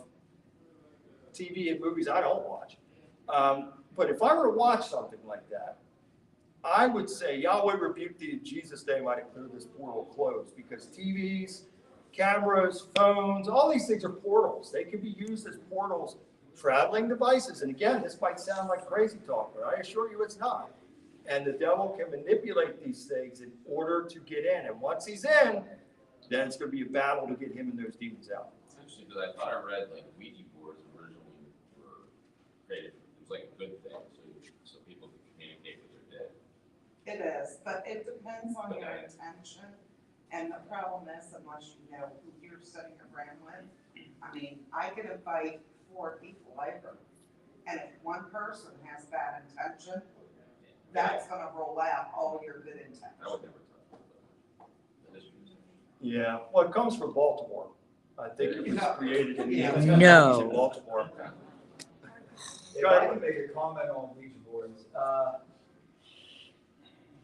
TV and movies I don't watch. But if I were to watch something like that, I would say, Yahweh rebuke thee in Jesus' name, I declare this portal closed. Because TVs, cameras, phones, all these things are portals. They can be used as portals, traveling devices. And again, this might sound like crazy talk, but I assure you it's not. And the devil can manipulate these things in order to get in. And once he's in, then it's going to be a battle to get him and those demons out. It's interesting because I thought I read like Ouija boards originally were created. It was like a good thing, so people could communicate with their dead. It is, but it depends on your Okay. intention. And the problem is, unless you know who you're sitting around with, I mean, I could invite 4 people over. And if one person has bad intention, that's gonna roll out all your good I intentions. would never touch it. That is true. Yeah, well, it comes from Baltimore. I think it was created in the Yeah. 1890s No. in Baltimore. If I can make a comment on Ouija boards,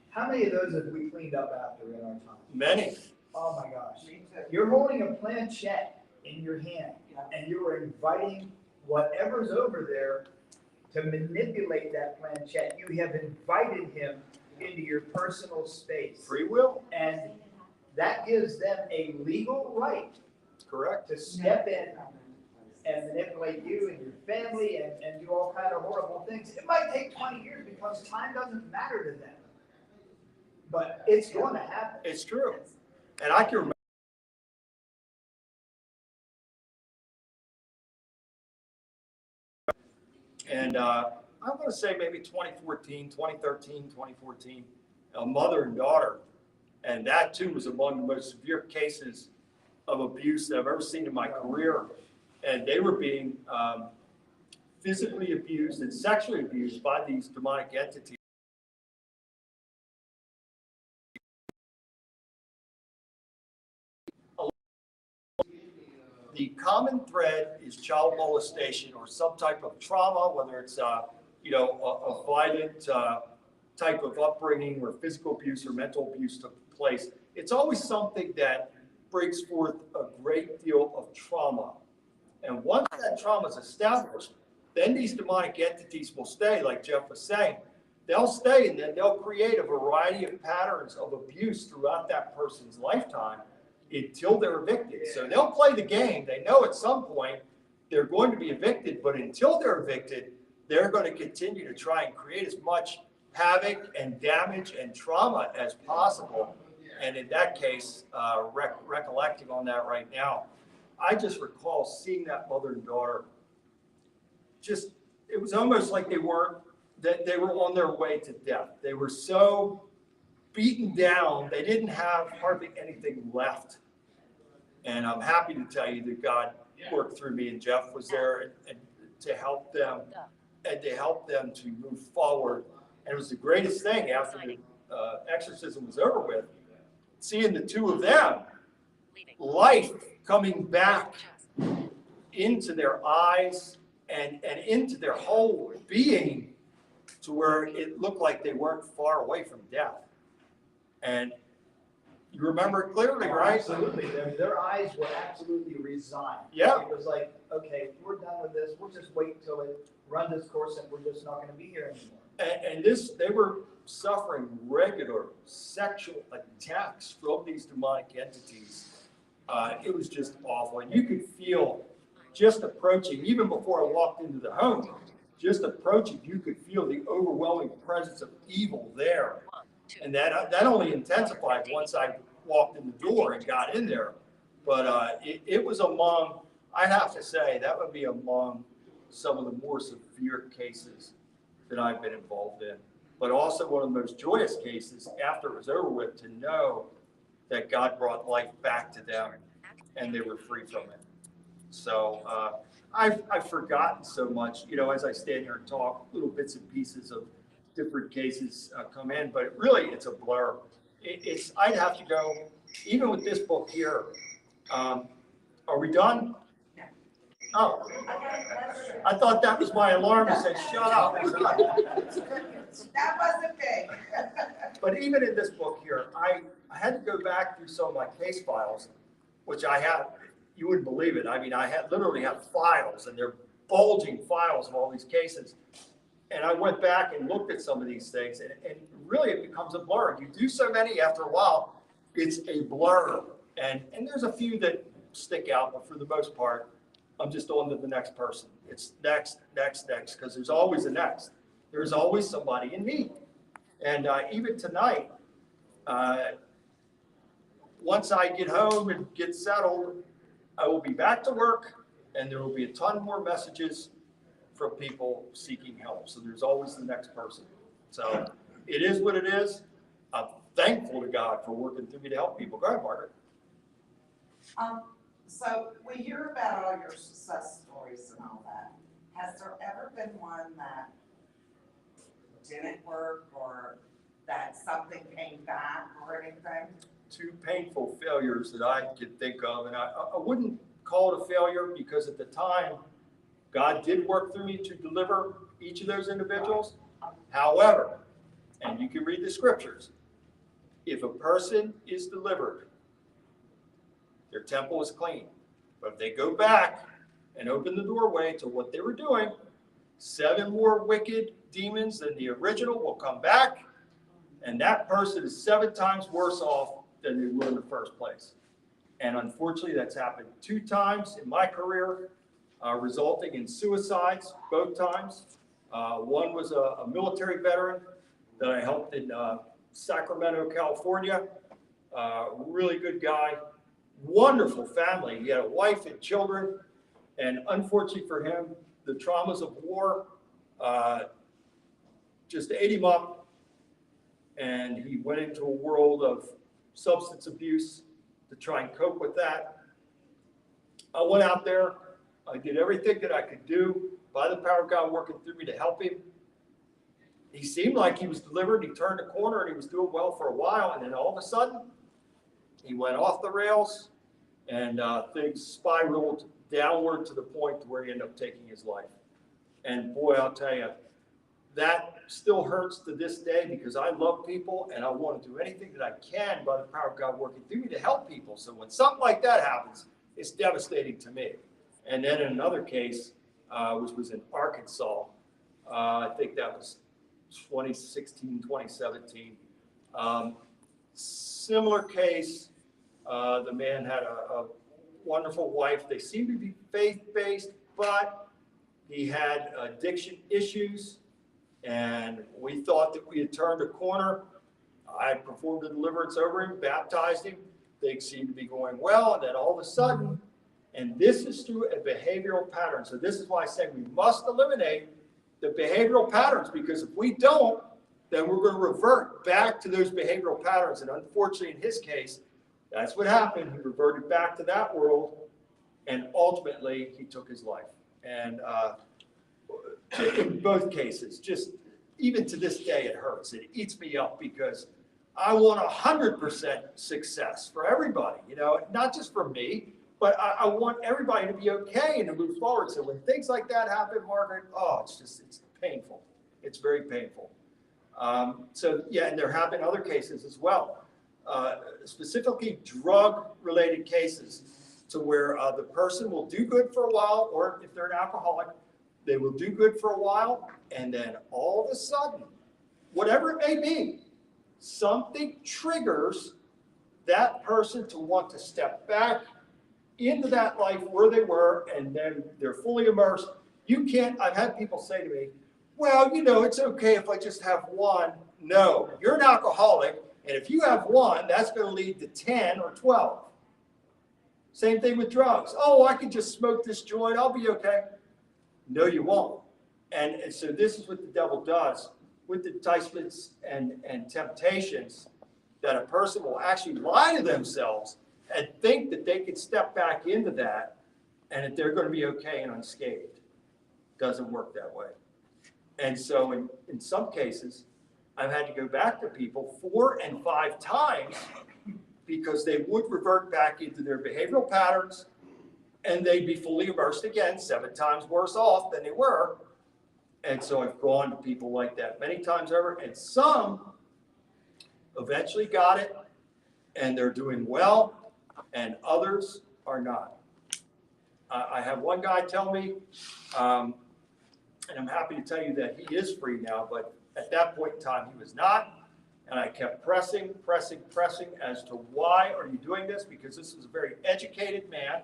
how many of those have we cleaned up after in our time? Many. Oh my gosh. Me too. You're holding a planchette in your hand and you are inviting whatever's over there to manipulate that planchette. You have invited him into your personal space. Free will, And that gives them a legal right correct? to step in and manipulate you and your family and do all kind of horrible things. It might take 20 years because time doesn't matter to them. But it's going to happen. It's true. And I can remember. And I want to say maybe 2014, 2013, 2014, a mother and daughter. And that too was among the most severe cases of abuse that I've ever seen in my career. And they were being physically abused and sexually abused by these demonic entities. the common thread is child molestation or some type of trauma, whether it's, a violent type of upbringing or physical abuse or mental abuse took place. It's always something that brings forth a great deal of trauma. And once that trauma is established, then these demonic entities will stay, like Jeff was saying. They'll stay, and then they'll create a variety of patterns of abuse throughout that person's lifetime until they're evicted. So they'll play the game. They know at some point they're going to be evicted, but until they're evicted, they're going to continue to try and create as much havoc and damage and trauma as possible. And in that case, recollecting on that right now, I just recall seeing that mother and daughter. It was almost like they were on their way to death. They were so beaten down, they didn't have hardly anything left. And I'm happy to tell you that God worked through me, and Jeff was there and to help them to move forward. And it was the greatest thing after the exorcism was over with, seeing the two of them, life coming back into their eyes and into their whole being, to where it looked like they weren't far away from death. And you remember it clearly, right? Absolutely. Their eyes were absolutely resigned. Yeah. It was like, okay, we're done with this. We'll just wait until it runs its course, and we're just not going to be here anymore. And they were suffering regular sexual attacks from these demonic entities. It was just awful. And you could feel just approaching, even before I walked into the home, just approaching, you could feel the overwhelming presence of evil there. And that only intensified once I walked in the door and got in there. But it was among, I'd have to say, that would be among some of the more severe cases that I've been involved in. But also one of the most joyous cases after it was over with, to know that God brought life back to them and they were free from it. So I've forgotten so much, as I stand here and talk, little bits and pieces of different cases come in, but it's a blur. I'd have to go, even with this book here. Are we done? Oh, I thought that was my alarm that said, shut up. That wasn't big. But even in this book here, I had to go back through some of my case files, which I have, you wouldn't believe it. I mean, literally have files, and they're bulging files of all these cases. And I went back and looked at some of these things, and really it becomes a blur. You do so many, after a while, it's a blur. And there's a few that stick out, but for the most part, I'm just on to the next person. It's next, because there's always a next. There's always somebody in need. And even tonight, once I get home and get settled, I will be back to work, and there will be a ton more messages from people seeking help. So there's always the next person. So it is what it is. I'm thankful to God for working through me to help people. Go ahead, Margaret. So we hear about all your success stories and all that. Has there ever been one that didn't work, or that something came back or anything? Two painful failures that I could think of, and I wouldn't call it a failure, because at the time, God did work through me to deliver each of those individuals. However, and you can read the scriptures, if a person is delivered, their temple is clean. But if they go back and open the doorway to what they were doing, 7 more wicked demons than the original will come back, and that person is 7 times worse off than they were in the first place. And unfortunately, that's happened 2 times in my career, resulting in suicides both times. One was a military veteran that I helped in Sacramento, California. Really good guy, wonderful family. He had a wife and children, and unfortunately for him, the traumas of war just ate him up, and he went into a world of substance abuse to try and cope with that. I went out there. I did everything that I could do by the power of God working through me to help him. He seemed like he was delivered. He turned a corner and he was doing well for a while. And then all of a sudden, he went off the rails And things spiraled downward to the point where he ended up taking his life. And boy, I'll tell you, that still hurts to this day because I love people and I want to do anything that I can by the power of God working through me to help people. So when something like that happens, it's devastating to me. And then in another case, which was in Arkansas, I think that was 2016, 2017. Similar case, the man had a wonderful wife. They seemed to be faith-based, but he had addiction issues. And we thought that we had turned a corner. I performed a deliverance over him, baptized him. Things seemed to be going well. And then all of a sudden, and this is through a behavioral pattern. So this is why I say we must eliminate the behavioral patterns, because if we don't, then we're going to revert back to those behavioral patterns. And unfortunately, in his case, that's what happened. He reverted back to that world, and ultimately, he took his life. And in both cases, just even to this day, it hurts. It eats me up because I want 100% success for everybody, you know, not just for me, but I want everybody to be okay and to move forward. So when things like that happen, Margaret, oh, it's painful. It's very painful. So yeah, and there have been other cases as well, specifically drug-related cases, to where the person will do good for a while, or if they're an alcoholic, they will do good for a while, and then all of a sudden, whatever it may be, something triggers that person to want to step back into that life where they were, and then they're fully immersed. You can't, I've had people say to me, well, you know, it's okay if I just have one. No, you're an alcoholic, and if you have one, that's going to lead to 10 or 12. Same thing with drugs. Oh, I can just smoke this joint, I'll be okay. No, you won't. And so this is what the devil does with the enticements and temptations, that a person will actually lie to themselves and think that they can step back into that and that they're going to be okay and unscathed. Doesn't work that way. And so in some cases, I've had to go back to people 4 and 5 times because they would revert back into their behavioral patterns, and they'd be fully immersed again, 7 times worse off than they were. And so I've gone to people like that many times over, and some eventually got it, and they're doing well, and others are not. I have one guy tell me, and I'm happy to tell you that he is free now, but at that point in time, he was not. And I kept pressing as to why are you doing this? Because this was a very educated man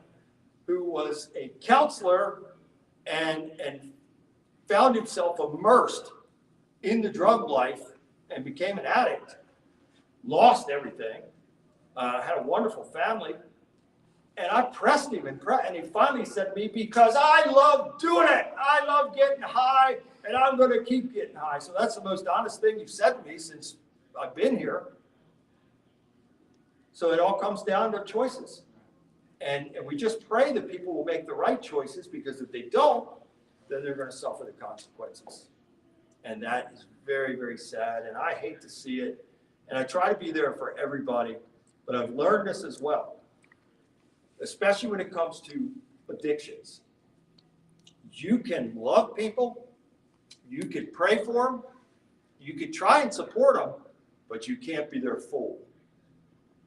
who was a counselor and found himself immersed in the drug life and became an addict, lost everything, had a wonderful family. And I pressed him and he finally said to me, because I love doing it. I love getting high, and I'm going to keep getting high. So that's the most honest thing you've said to me since I've been here. So it all comes down to choices. And we just pray that people will make the right choices, because if they don't, then they're going to suffer the consequences. And that is very, very sad. And I hate to see it. And I try to be there for everybody. But I've learned this as well, especially when it comes to addictions. You can love people. You can pray for them. You can try and support them, but you can't be their fool.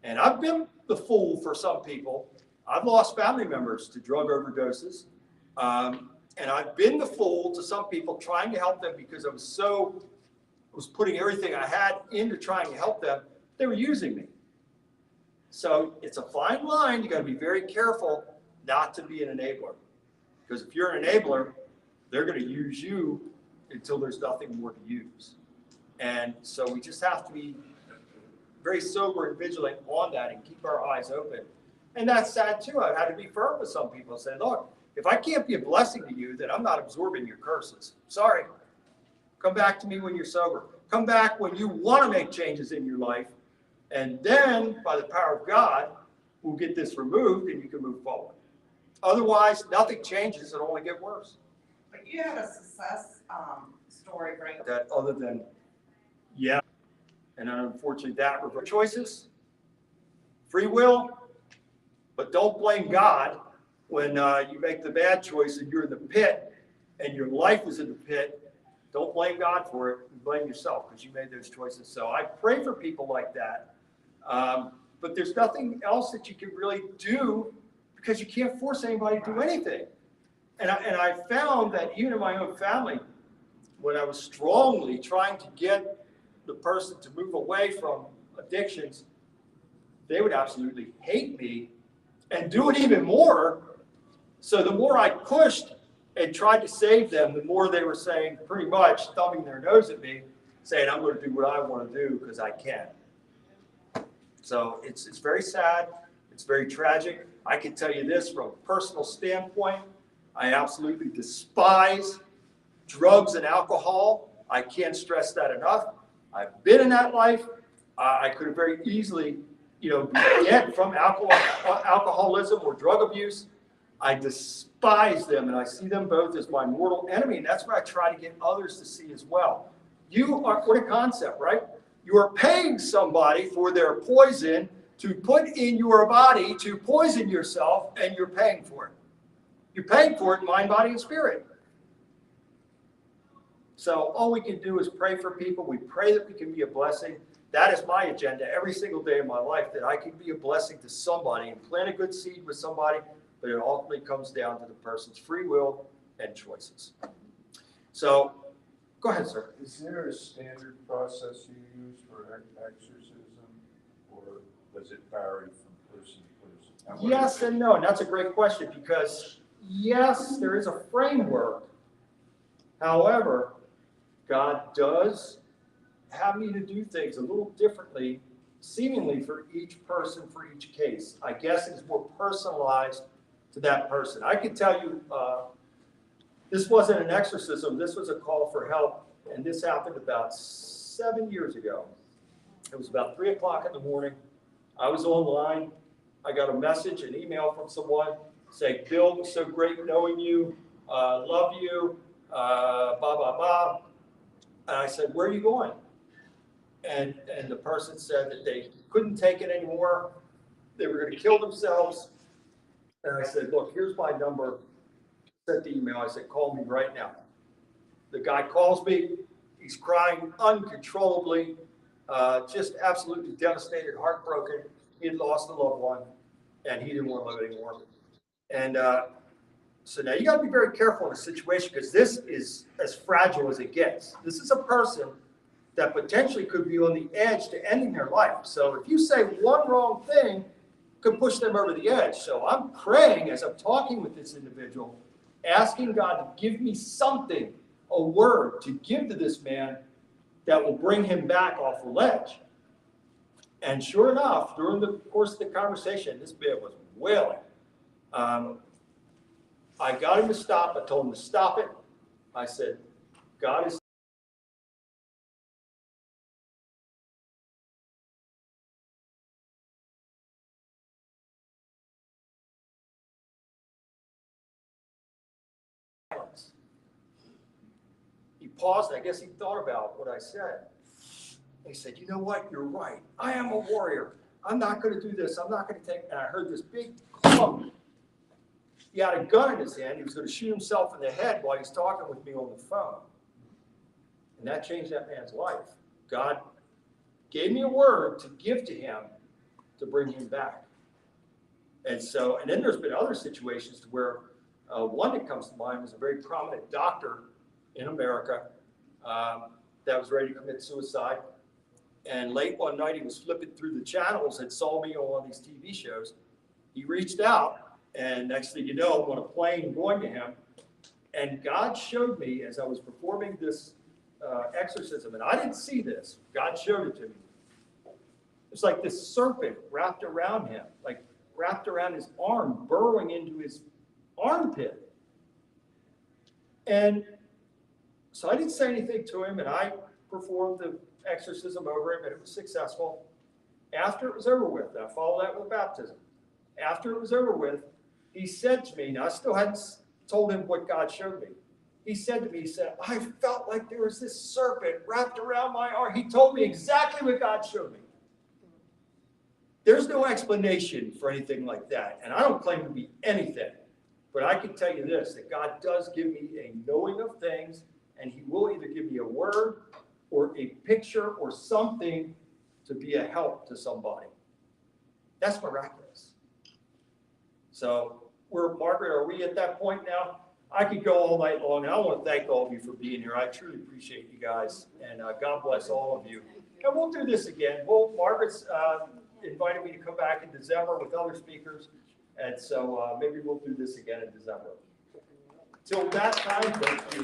And I've been the fool for some people. I've lost family members to drug overdoses. And I've been the fool to some people trying to help them because I was putting everything I had into trying to help them. They were using me. So it's a fine line. You got to be very careful not to be an enabler. Because if you're an enabler, they're going to use you until there's nothing more to use. And so we just have to be very sober and vigilant on that and keep our eyes open. And that's sad too. I've had to be firm with some people and say, look, if I can't be a blessing to you, then I'm not absorbing your curses. Sorry. Come back to me when you're sober. Come back when you want to make changes in your life. And then, by the power of God, we'll get this removed and you can move forward. Otherwise, nothing changes. It'll only get worse. But you had a success story, right? That other than, yeah. And unfortunately, that were choices, free will, But don't blame God when you make the bad choice and you're in the pit and your life is in the pit. Don't blame God for it. Blame yourself because you made those choices. So I pray for people like that. But there's nothing else that you can really do because you can't force anybody to do anything. And I found that even in my own family, when I was strongly trying to get the person to move away from addictions, they would absolutely hate me and do it even more. So the more I pushed and tried to save them, the more they were saying, pretty much thumbing their nose at me, saying, I'm going to do what I want to do because I can. So it's very sad. It's very tragic. I can tell you this from a personal standpoint. I absolutely despise drugs and alcohol. I can't stress that enough. I've been in that life. I could have very easily, get from alcoholism or drug abuse. I despise them, and I see them both as my mortal enemy, and that's what I try to get others to see as well. What a concept, right? You are paying somebody for their poison to put in your body to poison yourself, and you're paying for it. You're paying for it in mind, body, and spirit. So all we can do is pray for people. We pray that we can be a blessing. That is my agenda every single day of my life, that I can be a blessing to somebody and plant a good seed with somebody, but it ultimately comes down to the person's free will and choices. So go ahead, sir. Is there a standard process you use for exorcism, or does it vary from person to person? Yes and no, and that's a great question because, yes, there is a framework. However, God does have me to do things a little differently, seemingly for each person, for each case. I guess it's more personalized to that person. I can tell you, this wasn't an exorcism. This was a call for help, and this happened about 7 years ago. It was about 3 o'clock in the morning. I was online. I got a message, an email from someone saying, Bill, it was so great knowing you, love you, blah, blah, blah. And I said, where are you going? And the person said that they couldn't take it anymore. They were going to kill themselves. And I said, look, here's my number. Sent the email. I said, call me right now. The guy calls me. He's crying uncontrollably, just absolutely devastated, heartbroken. He had lost a loved one, and he didn't want to live anymore. And so now you got to be very careful in a situation because this is as fragile as it gets. This is a person that potentially could be on the edge to ending their life. So if you say one wrong thing, could push them over the edge. So I'm praying as I'm talking with this individual, asking God to give me something, a word to give to this man that will bring him back off the ledge. And sure enough, during the course of the conversation, this man was wailing. I got him to stop. I told him to stop it. I said, God is silence. He paused. I guess he thought about what I said. He said, you know what? You're right. I am a warrior. I'm not going to do this. I'm not going to take. And I heard this big clump. He had a gun in his hand. He was going to shoot himself in the head while he's talking with me on the phone. And that changed that man's life. God gave me a word to give to him to bring him back. And then there's been other situations to where one that comes to mind was a very prominent doctor in America that was ready to commit suicide. And late one night, he was flipping through the channels and saw me on one of these TV shows. He reached out, and next thing you know, I'm on a plane going to him. And God showed me as I was performing this exorcism, and I didn't see this. God showed it to me. It's like this serpent wrapped around him, like wrapped around his arm, burrowing into his armpit. And so I didn't say anything to him, and I performed the exorcism over him, and it was successful. After it was over with, I followed that with baptism. After it was over with, he said to me, now I still hadn't told him what God showed me. He said to me, he said, I felt like there was this serpent wrapped around my arm. He told me exactly what God showed me. There's no explanation for anything like that, and I don't claim to be anything. But I can tell you this, that God does give me a knowing of things, and he will either give me a word or a picture or something to be a help to somebody. That's miraculous. So Margaret, are we at that point now? I could go all night long, and I want to thank all of you for being here. I truly appreciate you guys, and God bless all of you. And we'll do this again. Margaret's invited me to come back in December with other speakers, and so maybe we'll do this again in December. Till that time, thank you.